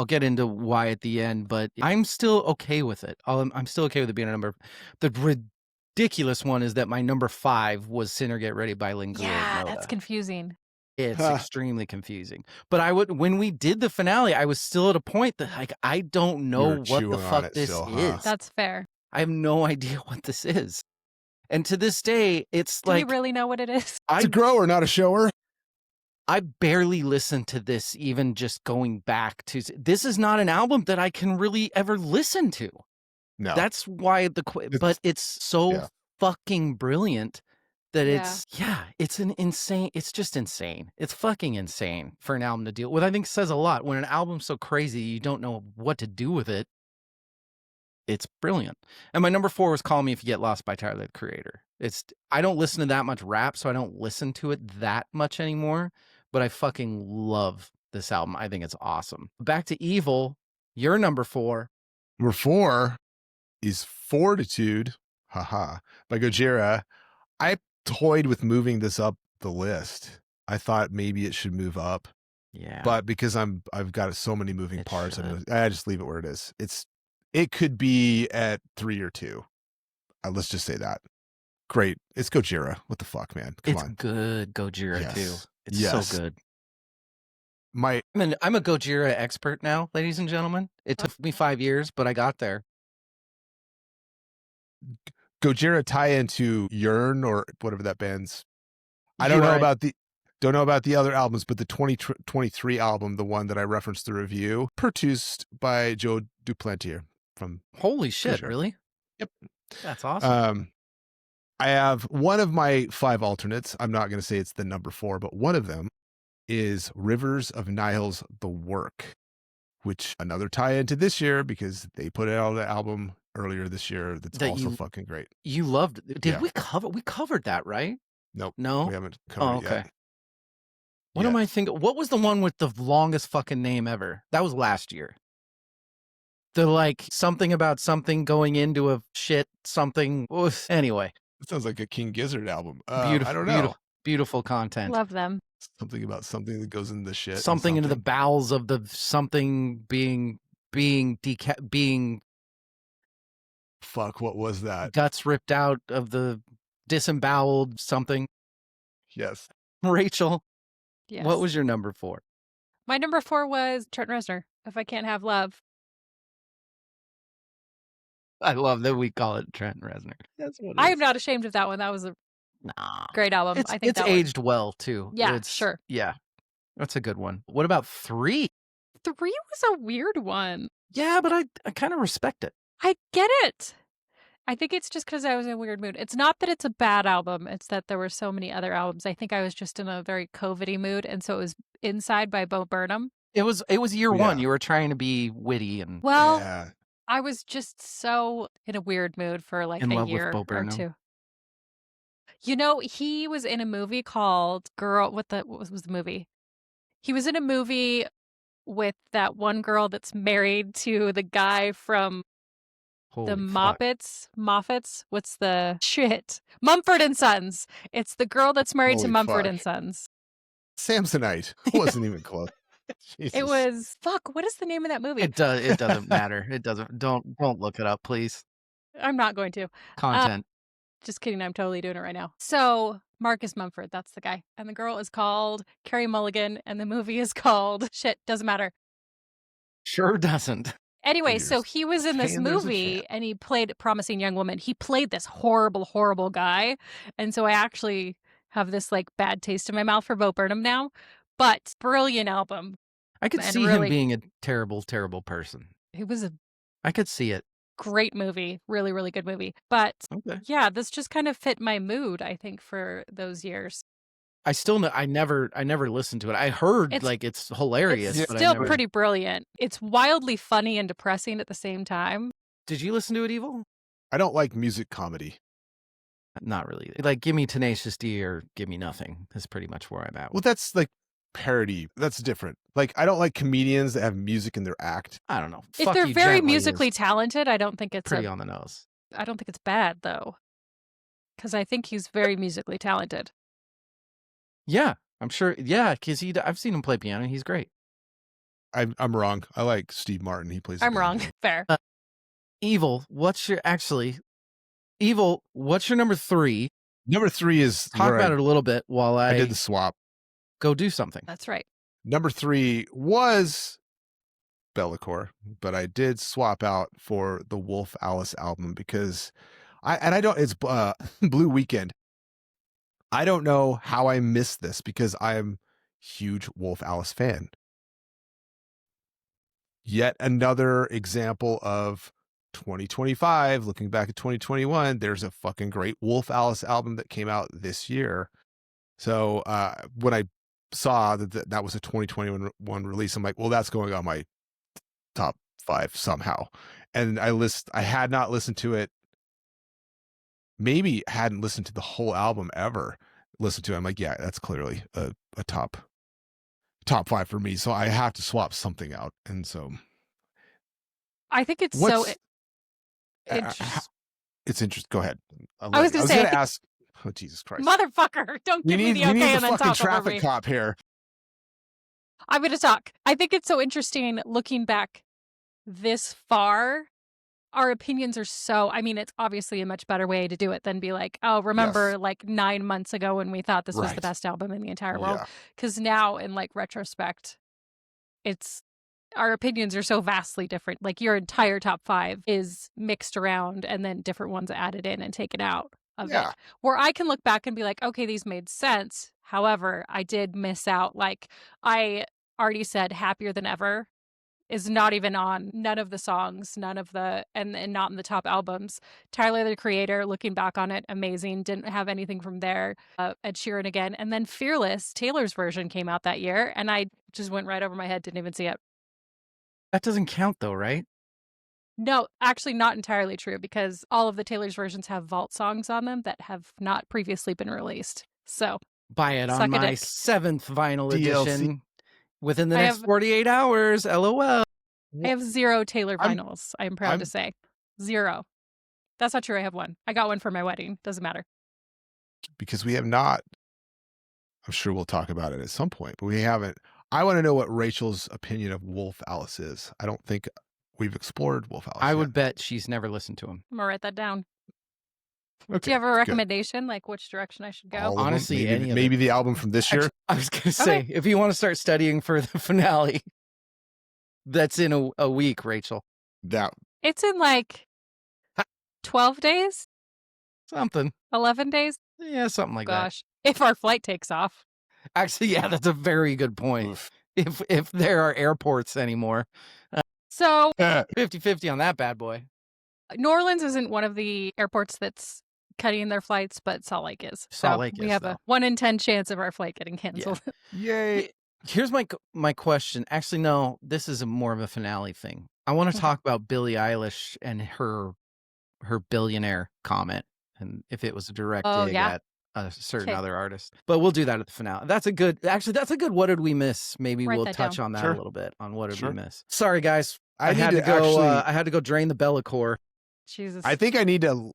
get into why at the end, but I'm still okay with it. I'm still okay with it being a number. The ridiculous one is that my number 5 was Sinner Get Ready by Lingua Yeah, Ignota. that's confusing. It's extremely confusing. But when we did the finale, I was still at a point that like I don't know what the fuck this is. That's fair. I have no idea what this is. And to this day, it's Do like... we really know what it is? It's a grower, not a shower. I barely listen to this, even just going back to... This is not an album that I can really ever listen to. No. That's why but it's so fucking brilliant that it's an insane... It's just insane. It's fucking insane for an album to deal with. I think says a lot. When an album's so crazy, you don't know what to do with it. It's brilliant. And my number 4 was Call Me If You Get Lost by Tyler, the Creator. I don't listen to that much rap, so I don't listen to it that much anymore, but I fucking love this album. I think it's awesome. Back to Evil, your number 4. Number 4 is Fortitude, by Gojira. I toyed with moving this up the list. I thought maybe it should move up. Yeah. But because I've got so many moving parts, I just leave it where it is. It could be at 3 or 2. Let's just say that. Great. It's Gojira. What the fuck, man? Come on. It's good Gojira too. It's so good. I'm a Gojira expert now, ladies and gentlemen. It took me 5 years, but I got there. Gojira tie into Yearn or whatever that band's. I don't know about the other albums, but the 2023 album, the one that I referenced the review, produced by Joe Duplantier from Holy shit, Gojira. Really? Yep. That's awesome. I have one of my 5 alternates. I'm not going to say it's the number 4, but one of them is Rivers of Nile's The Work, which another tie into this year because they put out an album earlier this year that's also fucking great. You loved it. We covered that, right? Nope. No? We haven't covered it yet. What am I thinking? What was the one with the longest fucking name ever? That was last year. The something about something going into a shit something. Anyway. It sounds like a King Gizzard album. Beautiful, I don't know. Beautiful content. Love them. Something about something that goes into the shit. Something into the bowels of the something being fuck, what was that? Guts ripped out of the disemboweled something. Yes. Rachel, yes. What was your number 4? My number 4 was Trent Reznor, If I Can't Have Love. I love that we call it Trent Reznor. That's what I am not ashamed of that one. That was a great album. I think it's aged well too. Yeah, sure. Yeah, that's a good one. What about 3? 3 was a weird one. Yeah, but I kind of respect it. I get it. I think it's just because I was in a weird mood. It's not that it's a bad album. It's that there were so many other albums. I think I was just in a very COVID-y mood, and so it was Inside by Bo Burnham. It was year 1. You were trying to be witty and I was just so in a weird mood for a year or 2. You know, he was in a movie called what was the movie? He was in a movie with that one girl that's married to the guy from the Moffats. What's the shit? Mumford and Sons. It's the girl that's married to Mumford and Sons. Samsonite. Wasn't even close. Jesus. It was what is the name of that movie? It doesn't matter. It doesn't. Don't look it up, please. I'm not going to. Content. Just kidding. I'm totally doing it right now. So Marcus Mumford, that's the guy, and the girl is called Carrie Mulligan, and the movie is called shit. Doesn't matter. Sure doesn't. Anyway, so Figures. he was in this Saying there's a movie chance. and he played Promising Young Woman. He played this horrible, horrible guy. And so I actually have this like bad taste in my mouth for Bo Burnham now. But brilliant album. I could And see him really- being a terrible, terrible person. It was a I could see it. great movie. Really, really good movie. But Okay. yeah, this just kind of fit my mood, I think, for those years. I still know. I never listened to it. I heard It's- like it's hilarious. It's but still I never... pretty brilliant. It's wildly funny and depressing at the same time. Did you listen to it, Evil? I don't like music comedy. Not really. Like, give me Tenacious D or give me nothing. Is pretty much where I'm at. Well, that's like parody. That's different. Like, I don't like comedians that have music in their act. I don't know. If Fuck they're You very Gently musically is talented, I don't think it's pretty on the nose. I don't think it's bad though. Because I think he's very musically talented. Yeah, I'm sure. Yeah, because I've seen him play piano. He's great. I'm wrong. I like Steve Martin. He plays. the I'm wrong. banjo. Fair. Evil, Evil, what's your number 3? Number 3 is Talk where about it a little bit while I I did the swap. go do something. That's right. Number 3 was Bellacore, but I did swap out for the Wolf Alice album because it's Blue Weekend. I don't know how I missed this because I'm huge Wolf Alice fan. Yet another example of 2025, looking back at 2021, there's a fucking great Wolf Alice album that came out this year. So when I saw that was a 2021 release, I'm like, well, that's going on my top 5 somehow. And I had not listened to it. Maybe hadn't listened to the whole album ever. Listened to it. I'm like, yeah, that's clearly a top 5 for me. So I have to swap something out. And so I think it's What's- interesting. it's interesting. Go ahead. I was gonna say, I think- ask. Oh, Jesus Christ. Motherfucker, don't we give need me the okay the and then fucking talk over traffic me. cop here. I'm going to talk. I think it's so interesting looking back this far. Our opinions are so, I mean, it's obviously a much better way to do it than be like, oh, remember Yes. like 9 months ago when we thought this was the Right. best album in the entire world. Yeah. Because now in like retrospect, our opinions are so vastly different. Like your entire top 5 is mixed around and then different ones added in and taken out of Yeah. it. Where I can look back and be like, okay, these made sense. However, I did miss out. Like I already said, Happier Than Ever is not even on none of the songs, none of the, and not in the top albums. Tyler, the Creator, looking back on it, amazing. Didn't have anything from there. Ed Sheeran again. And then Fearless, Taylor's version came out that year. And I just went right over my head, didn't even see it. That doesn't count though, right? No, actually not entirely true because all of the Taylor's versions have vault songs on them that have not previously been released. So Buy it Suck on a my dick. 7th vinyl DLC. edition within the I next have- 48 hours. LOL. I have 0 Taylor I'm- vinyls. I'm proud to say 0. That's not true. I have 1. I got one for my wedding. Doesn't matter. Because we have not. I'm sure we'll talk about it at some point, but we haven't. I want to know what Rachel's opinion of Wolf Alice is. I don't think we've explored Wolf Alice. I yet. would bet she's never listened to him. I'm gonna write that down. Okay, Do you have a good. recommendation, like which direction I should go? All of them. Honestly, maybe, any of maybe it. the album from this year. Actually, I was going to say, if you want to start studying for the finale, that's in a week, Rachel. That It's in like 12 days, Something. 11 days. Yeah, something like Gosh, if our flight takes off. that. Actually, yeah, that's a very good point. oof. If there are airports anymore, So 50-50 on that bad boy. New Orleans isn't one of the airports that's cutting their flights, but Salt Lake is. Salt So Lake we is, have though. a 1 in 10 chance of our flight getting canceled. Yay! Here's my question. Actually, no, this is more of a finale thing. I want to Okay. talk about Billie Eilish and her billionaire comment, and if it was a direct Oh, dig yeah? at a certain Okay. other artist. But we'll do that at the finale. That's a good. What did we miss? Maybe Write we'll that touch down. on that Sure. a little bit on what did Sure. we miss. Sorry, guys. I need had to go. actually. I had to go drain the Bellacore. Jesus. I think I need to,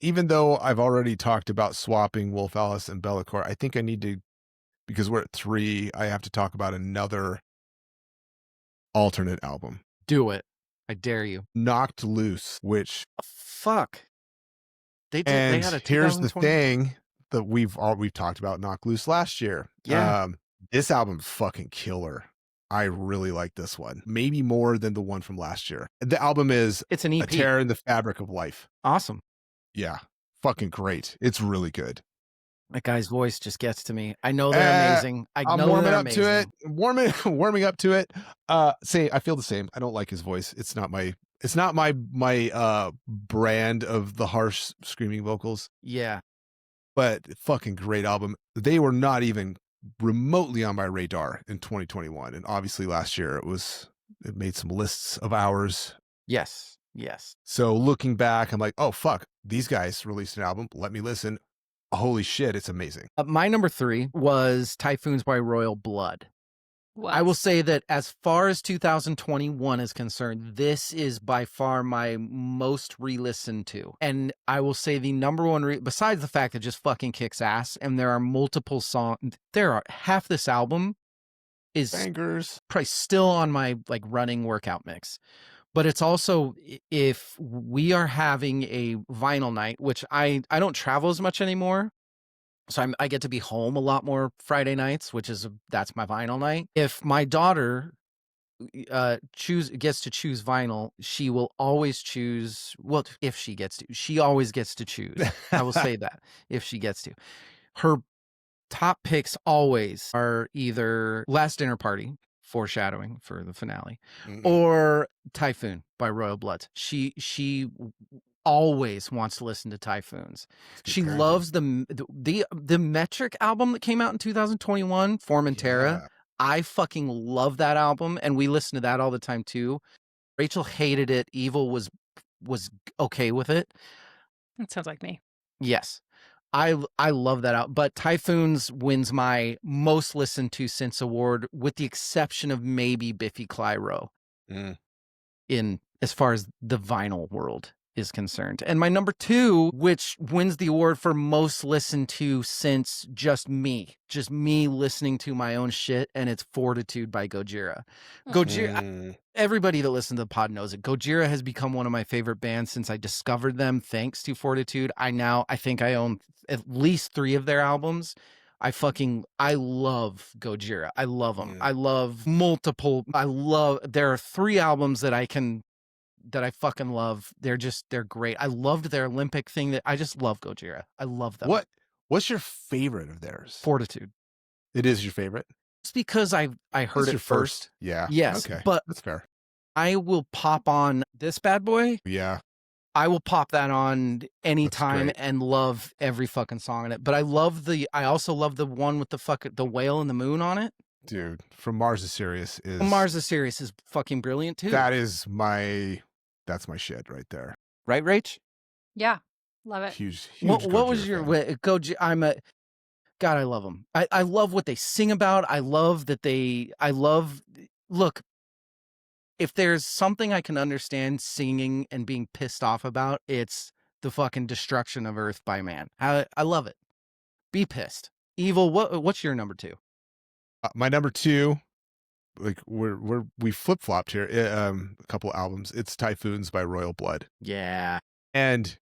even though I've already talked about swapping Wolf Alice and Bellacore, I think I need to, because we're at 3, I have to talk about another alternate album, Do it. I dare you. Knocked Loose, which, Fuck. They and had a here's the 2020 thing that we've talked about Knocked Loose last year. Yeah. This album's fucking killer. I really like this one. Maybe more than the one from last year. The album is It's an A EP. Tear in the Fabric of Life. Awesome. Yeah. Fucking great. It's really good. That guy's voice just gets to me. I know they're amazing. I'm warming up to it. Warming up to it. I feel the same. I don't like his voice. It's not my brand of the harsh screaming vocals. Yeah. But fucking great album. They were not even remotely on my radar in 2021. And obviously last year it made some lists of ours. Yes. Yes. So looking back, I'm like, oh fuck, these guys released an album. Let me listen. Holy shit, it's amazing. My number 3 was Typhoons by Royal Blood. I will say that as far as 2021 is concerned, this is by far my most re-listened to. And I will say the number one, besides the fact that it just fucking kicks ass, and there are multiple songs, half this album is Bangers. probably still on my like running workout mix. But it's also, if we are having a vinyl night, which I don't travel as much anymore, so I get to be home a lot more Friday nights, that's my vinyl night. If my daughter gets to choose vinyl, she will always choose. Well, if she gets to, she always gets to choose. I will say that if she gets to, her top picks always are either Last Dinner Party, foreshadowing for the finale, or Typhoon by Royal Bloods. She always wants to listen to Typhoons. She loves the Metric album that came out in 2021, Formentera. I fucking love that album, and we listen to that all the time too. Rachel hated it. Evil was okay with it. That sounds like me. Yes. I love that out, but Typhoons wins my most listened to since award, with the exception of maybe Biffy Clyro, in as far as the vinyl world is concerned. And my number 2, which wins the award for most listened to since just me listening to my own shit, and it's Fortitude by Gojira. Gojira, everybody that listens to the pod knows it. Gojira has become one of my favorite bands since I discovered them thanks to Fortitude. I think I own at least 3 of their albums. I love Gojira. I love them. I love there are 3 albums that I fucking love. They're great. I loved their Olympic thing. I just love Gojira. I love them. What's your favorite of theirs? Fortitude. It is your favorite? It's because I heard it first. Yeah. Yes. Okay. But that's fair. I will pop on this bad boy. Yeah. I will pop that on anytime and love every fucking song in it. But I also love the one with the whale and the moon on it. Dude, From Mars to Sirius is fucking brilliant too. That's my shit right there. Right, Rach? Yeah. Love it. Huge what was your Gojira? God, I love them. I love what they sing about. Look, if there's something I can understand singing and being pissed off about, it's the fucking destruction of Earth by man. I love it. Be pissed. Evil, what's your number 2? My number 2, like we flip-flopped here, a couple albums. It's Typhoons by Royal Blood. Yeah. And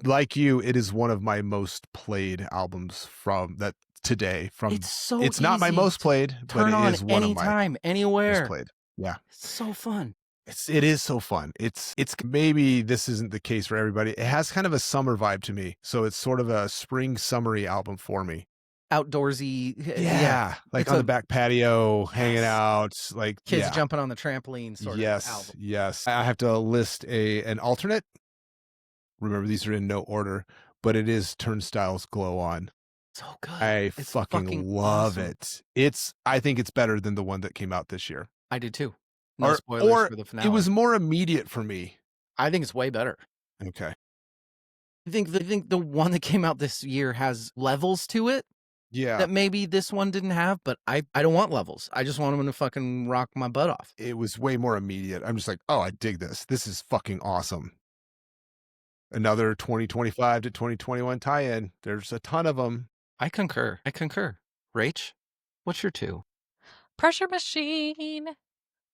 like you, it is one of my most played albums from that today. It's not my most played, but it is one of my anytime, anywhere. most played. Yeah. It's so fun. It is so fun. It's maybe this isn't the case for everybody. It has kind of a summer vibe to me. So it's sort of a spring summery album for me. Outdoorsy. Yeah. Like on the back patio, hanging out, like kids jumping on the trampoline sort of album. Yes. I have to list an alternate. Remember, these are in no order, but it is Turnstiles Glow On. So good. I fucking love it. I think it's better than the one that came out this year. I did too. No spoilers for the finale. It was more immediate for me. I think it's way better. Okay. I think the one that came out this year has levels to it. Yeah. That maybe this one didn't have, but I don't want levels. I just want them to fucking rock my butt off. It was way more immediate. I'm just like, oh, I dig this. This is fucking awesome. Another 2025 to 2021 tie-in. There's a ton of them. I concur. Rach, what's your 2? Pressure Machine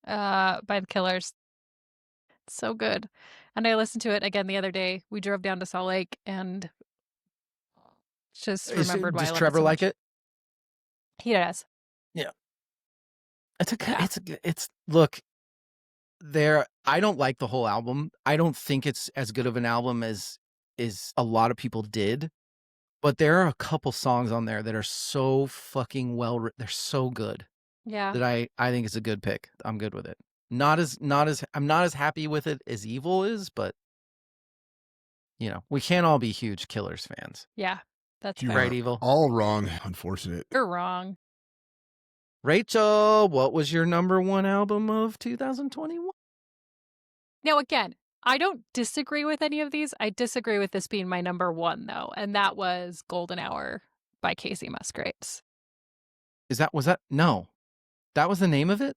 by the Killers. It's so good. And I listened to it again the other day. We drove down to Salt Lake and just remembered why I love Does Trevor it so like much. it? He does. Yeah. Look, I don't like the whole album. I don't think it's as good of an album as a lot of people did. But there are a couple songs on there that are so fucking they're so good Yeah. that I think it's a good pick. I'm good with it. I'm not as happy with it as Evil is, but we can't all be huge Killers fans. Yeah. That's You fair. Right, are Evil? all wrong. Unfortunate. You're wrong. Rachel, what was your number one album of 2021? Now, again, I don't disagree with any of these. I disagree with this being my number one, though, and that was Golden Hour by Casey Musgraves. No. That was the name of it?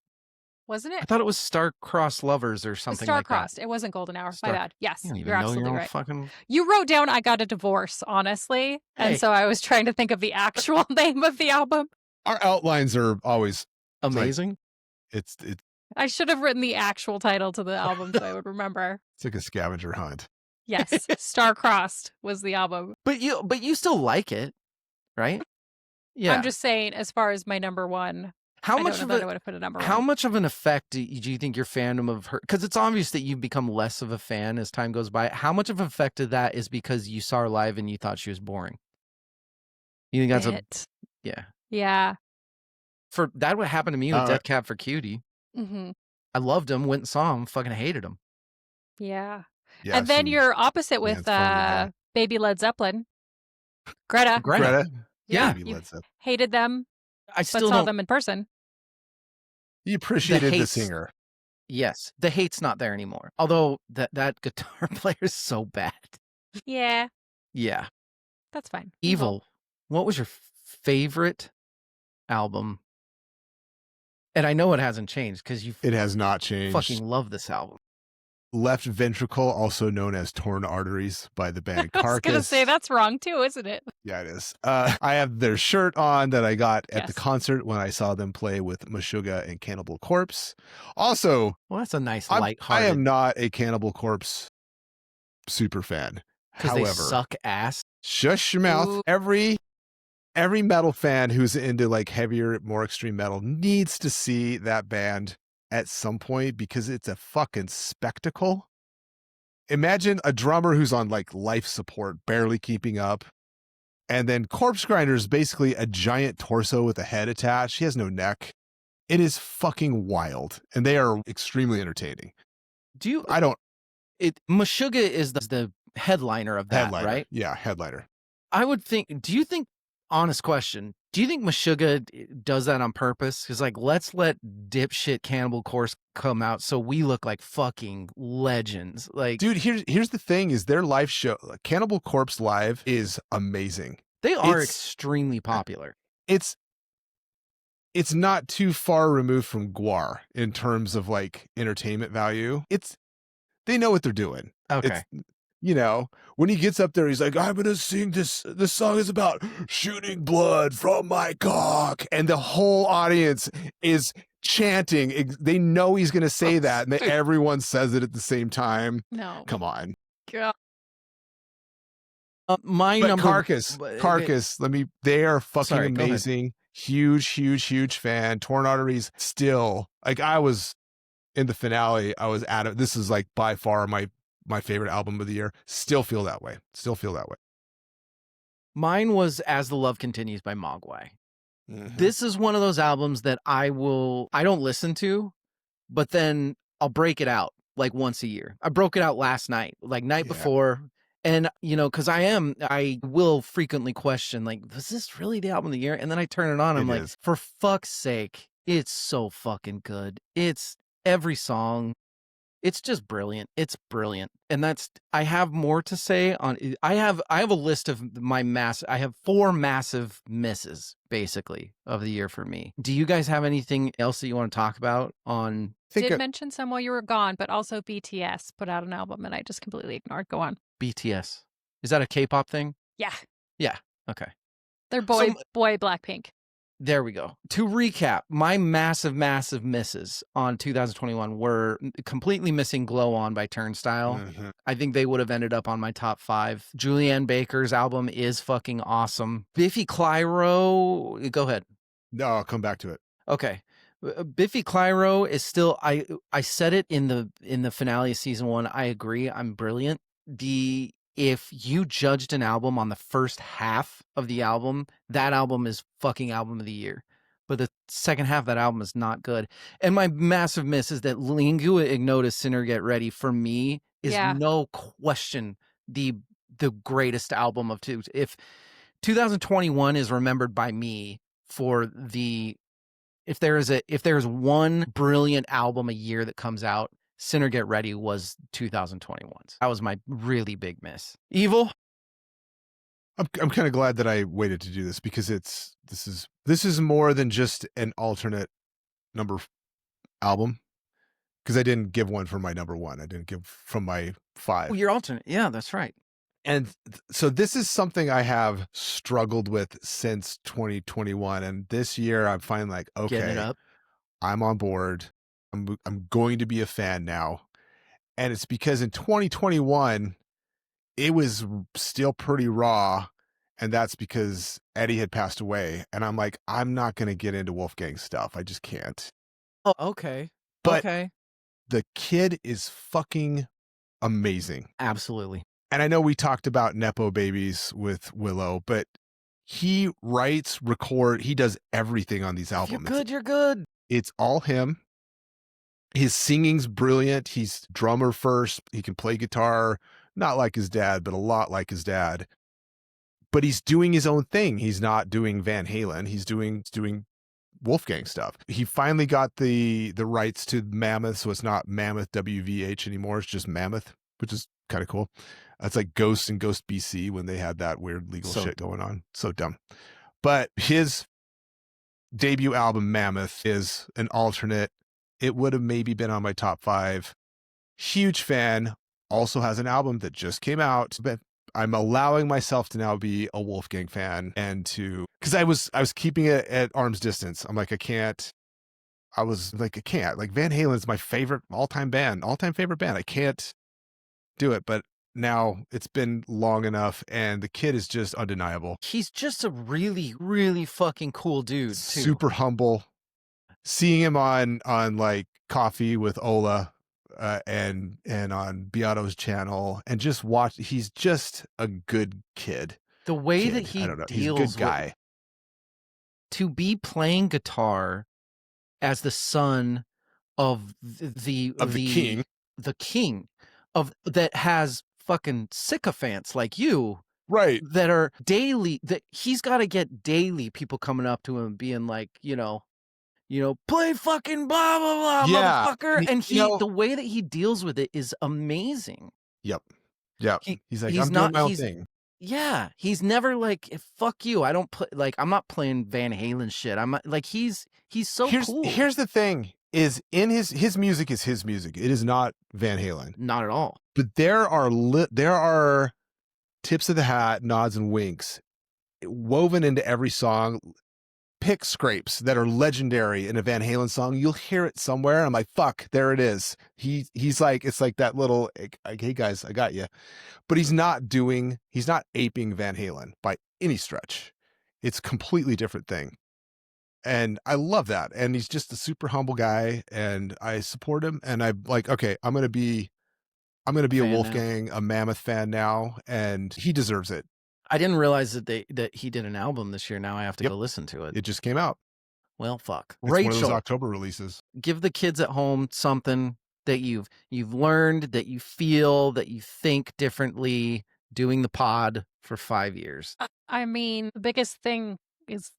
Wasn't I it? thought it was Star-Crossed Lovers or something like that. Star-Crossed. It wasn't Golden Hour. My bad. Yes, You don't even you're know absolutely your own right. fucking... You wrote down I Got a Divorce, honestly, Hey. and so I was trying to think of the actual name of the album. Our outlines are always Amazing. it's I should have written the actual title to the album so I would remember. like a scavenger hunt. Yes, Star-Crossed was the album. But you still like it, right? Yeah. I'm just saying, as far as my number one, How I much don't of know that I it? would have put a number How one. much of an effect do you think your fandom of her? Because it's obvious that you've become less of a fan as time goes by. How much of an effect of that is because you saw her live and you thought she was boring? You think that's yeah? Yeah. For that, what happened to me with Uh, Death Cab for Cutie. Mm-hmm. I loved him, went and saw him, fucking hated him. Yeah. Yeah, And then some you're opposite with man's fun to Baby Led Zeppelin. Greta. Greta. Yeah. Maybe You Led Zeppelin. hated them, I but still saw don't. them in person. You appreciated the hates- singer. Yes, the hate's not there anymore. Although that guitar player is so bad. Yeah, Yeah. that's fine. Evil. What was your favorite album? And I know it hasn't changed because you It has not changed. fucking love this album. Left Ventricle, also known as Torn Arteries by the band I was Carcass. gonna say that's wrong too, isn't it? Yeah, it is. I have their shirt on that I got at the Yes. concert when I saw them play with Meshuggah and Cannibal Corpse. Also, Well, that's a nice I lighthearted. am not a Cannibal Corpse super fan. because However, they suck ass. shush your mouth. Ooh. Every metal fan who's into like heavier, more extreme metal needs to see that band at some point because it's a fucking spectacle. Imagine a drummer who's on like life support, barely keeping up. And then Corpse Grinder is basically a giant torso with a head attached. He has no neck. It is fucking wild. And they are extremely entertaining. Do you? Meshuggah is the headliner of that, Headliner. right? Yeah, headliner. I would think. Do you think? Honest question. Do you think Meshuggah does that on purpose? Because like, let's let dipshit Cannibal Corpse come out so we look like fucking legends. Like, Dude, here's the thing is their live show, Cannibal Corpse Live is amazing. they are it's- extremely popular. It's not too far removed from Guar in terms of like entertainment value. They know what they're doing. Okay. It's, when he gets up there, he's like, I'm gonna sing this song is about shooting blood from my cock. And the whole audience is chanting. They know he's gonna say that, and everyone says it at the same time. No. Come on. God. My But number. Carcass, they are fucking Sorry, go ahead. amazing. Huge fan. Torn Arteries, still, like I was in the finale, I was at it. This is like by far my favorite album of the year. Still feel that way. Mine was As the Love Continues by Mogwai. Mhm. This is one of those albums that I don't listen to, but then I'll break it out like once a year. I broke it out last night, like night Yeah. before. And, because I will frequently question, like, was this really the album of the year? And then I turn it on. I'm It like, is. for fuck's sake, it's so fucking good. It's every song. It's just brilliant. It's brilliant. And I have more to say on, I have a list of I have 4 massive misses basically of the year for me. Do you guys have anything else that you want to talk about on? Did mention some while you were gone, but also BTS put out an album and I just completely ignored. Go on. BTS. Is that a K-pop thing? Yeah. Yeah. Okay. They're boy Blackpink. There we go. To recap, my massive misses on 2021 were completely missing Glow On by Turnstile. Mhm. I think they would have ended up on my top 5. Julianne Baker's album is fucking awesome. Biffy Clyro, go ahead. No, I'll come back to it. Okay. Biffy Clyro is still. I said it in the finale of season 1. I agree. I'm brilliant. If you judged an album on the first half of the album, that album is fucking album of the year. But the second half of that album is not good. And my massive miss is that Lingua Ignota Sinner Get Ready for me is Yeah. no question the greatest album of two. If 2021 is remembered by me for if there is one brilliant album a year that comes out, Sinner Get Ready was 2021's. That was my really big miss. Evil? I'm kind of glad that I waited to do this because this is more than just an alternate album, because I didn't give one for my number 1. I didn't give from my 5. Oh, your alternate. Yeah, that's right. And so this is something I have struggled with since 2021, and this year I'm finally like, Getting it okay, up. I'm on board. I'm going to be a fan now. And it's because in 2021 it was still pretty raw, and that's because Eddie had passed away, and I'm like, I'm not going to get into Wolfgang stuff. I just can't. Oh, okay. But okay. the kid is fucking amazing. Absolutely. And I know we talked about Nepo babies with Willow, but he writes, he does everything on these albums. You're good. It's all him. His singing's brilliant. He's drummer first. He can play guitar, not like his dad, but a lot like his dad. But he's doing his own thing. He's not doing Van Halen. He's doing Wolfgang stuff. He finally got the rights to Mammoth, so it's not Mammoth WVH anymore. It's just Mammoth, which is kind of cool. It's like Ghost and Ghost BC when they had that weird legal shit going on. So dumb. But his debut album, Mammoth, is an alternate. It would have maybe been on my top 5. Huge fan. Also has an album that just came out, but I'm allowing myself to now be a Wolfgang fan, and because I was keeping it at arm's distance. I'm like, I can't. Like Van Halen's my favorite all-time favorite band. I can't do it, but now it's been long enough, and the kid is just undeniable. He's just a really, really fucking cool dude, too. Super humble. Seeing him on like Coffee with Ola, and on Beato's channel, and just watch. He's just a good kid. The way that he deals he's a good guy. To be playing guitar as the son of the king of that has fucking sycophants like you, right? That are daily. That he's got to get daily people coming up to him being like, play fucking blah blah blah, motherfucker. And the way that he deals with it is amazing. Yep. He's like, I'm doing my own thing. Yeah, he's never like, fuck you. I don't play, like, I'm not playing Van Halen shit. I'm not, like, he's so cool. Here's the thing: is in his music is his music. It is not Van Halen, not at all. But there are tips of the hat, nods and winks woven into every song. Pick scrapes that are legendary in a Van Halen song. You'll hear it somewhere. I'm like, fuck, there it is. He's like, it's like that little, like, hey guys, I got you. But he's not aping Van Halen by any stretch. It's a completely different thing. And I love that. And he's just a super humble guy, and I support him. And I'm like, okay, I'm going to be a Wolfgang, a Mammoth fan now, and he deserves it. I didn't realize that he did an album this year. Now I have to go listen to it. It just came out. Well, fuck. It's Rachel, one of those October releases. Give the kids at home something that you've learned, that you feel, that you think differently doing the pod for 5 years. I mean, the biggest thing is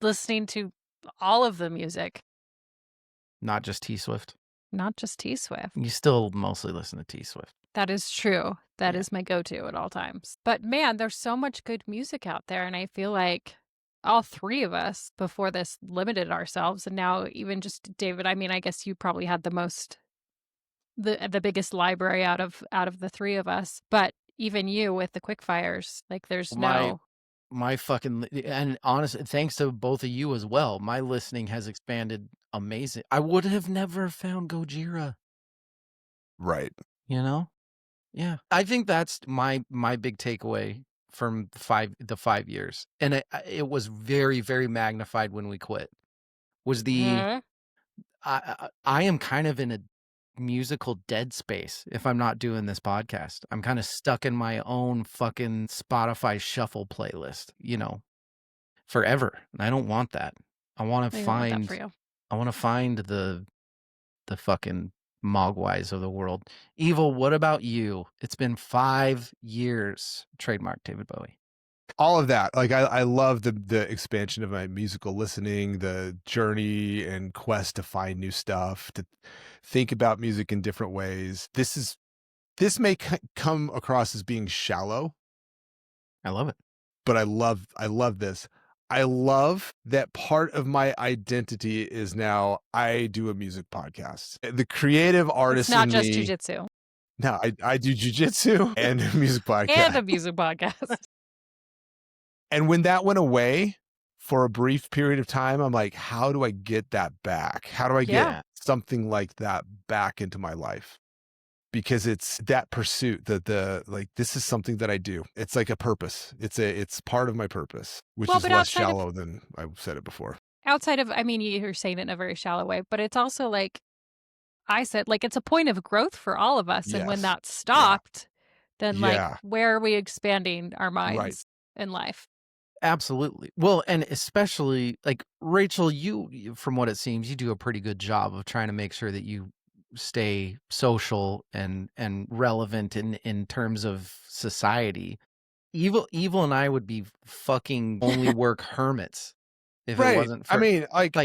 listening to all of the music. Not just T-Swift. Not just T-Swift. You still mostly listen to T-Swift. That is true. That is my go-to at all times. But man, there's so much good music out there. And I feel like all 3 of us before this limited ourselves. And now even just David, I mean, I guess you probably had the biggest library out of the 3 of us. But even you with the quick fires, like there's my fucking, and honestly, thanks to both of you as well, my listening has expanded amazing. I would have never found Gojira. Right. Yeah. I think that's my big takeaway from the 5 years. And it was very, very magnified when we quit. Was the I am kind of in a musical dead space if I'm not doing this podcast. I'm kind of stuck in my own fucking Spotify shuffle playlist, forever. And I don't want that. I want to I don't want that find for you. I want to find the fucking Mogwais of the world. Evil, what about you? It's been 5 years. Trademark David Bowie. All of that. Like I love the expansion of my musical listening, the journey and quest to find new stuff, to think about music in different ways. This may come across as being shallow, I love it. but I love this. I love that part of my identity is now I do a music podcast. The creative artist It's not in just me. jujitsu No, I do jujitsu and a music podcast. and a music podcast. And when that went away for a brief period of time, I'm like, how do I get that back? How do I get Yeah. something like that back into my life? Because it's that pursuit, the like, this is something that I do. It's like a purpose. It's part of my purpose, which Well, is but less outside of- shallow than I said it before. Outside of, I mean, you're saying it in a very shallow way, but it's also like I said, like it's a point of growth for all of us. And when Yes. that stopped, then like Yeah. where are we expanding our minds Right. in life? Absolutely. Well, and especially like Rachel, you, from what it seems, you do a pretty good job of trying to make sure that you stay social and relevant in terms of society. Evil and I would be fucking only work hermits if it Right. wasn't for I mean, like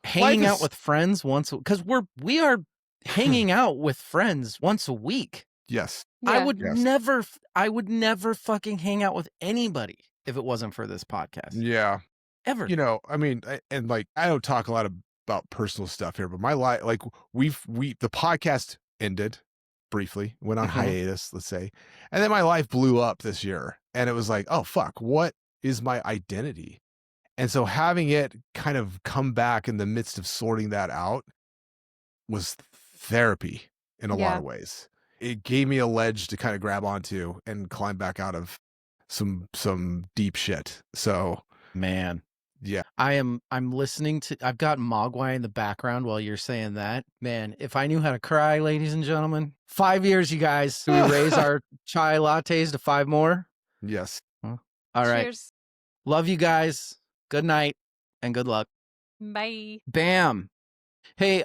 hanging life out is- with friends once, because we are hanging out with friends once a week. yes. Yeah. I would Yes. never fucking hang out with anybody if it wasn't for this podcast. Yeah. Ever. I mean, and like, I don't talk a lot about personal stuff here, but my life, like the podcast ended briefly, went on Mhm. hiatus, let's say. And then my life blew up this year and it was like, oh fuck, what is my identity? And so having it kind of come back in the midst of sorting that out was therapy in a lot Yeah. of ways. It gave me a ledge to kind of grab onto and climb back out of some deep shit. So Man, yeah. I'm listening to, I've got Mogwai in the background while you're saying that. Man, if I knew how to cry, ladies and gentlemen, 5 years, you guys. Do we raise our chai lattes to 5 more? Yes. All right. Cheers. Love you guys. Good night and good luck. Bye. Bam. Hey,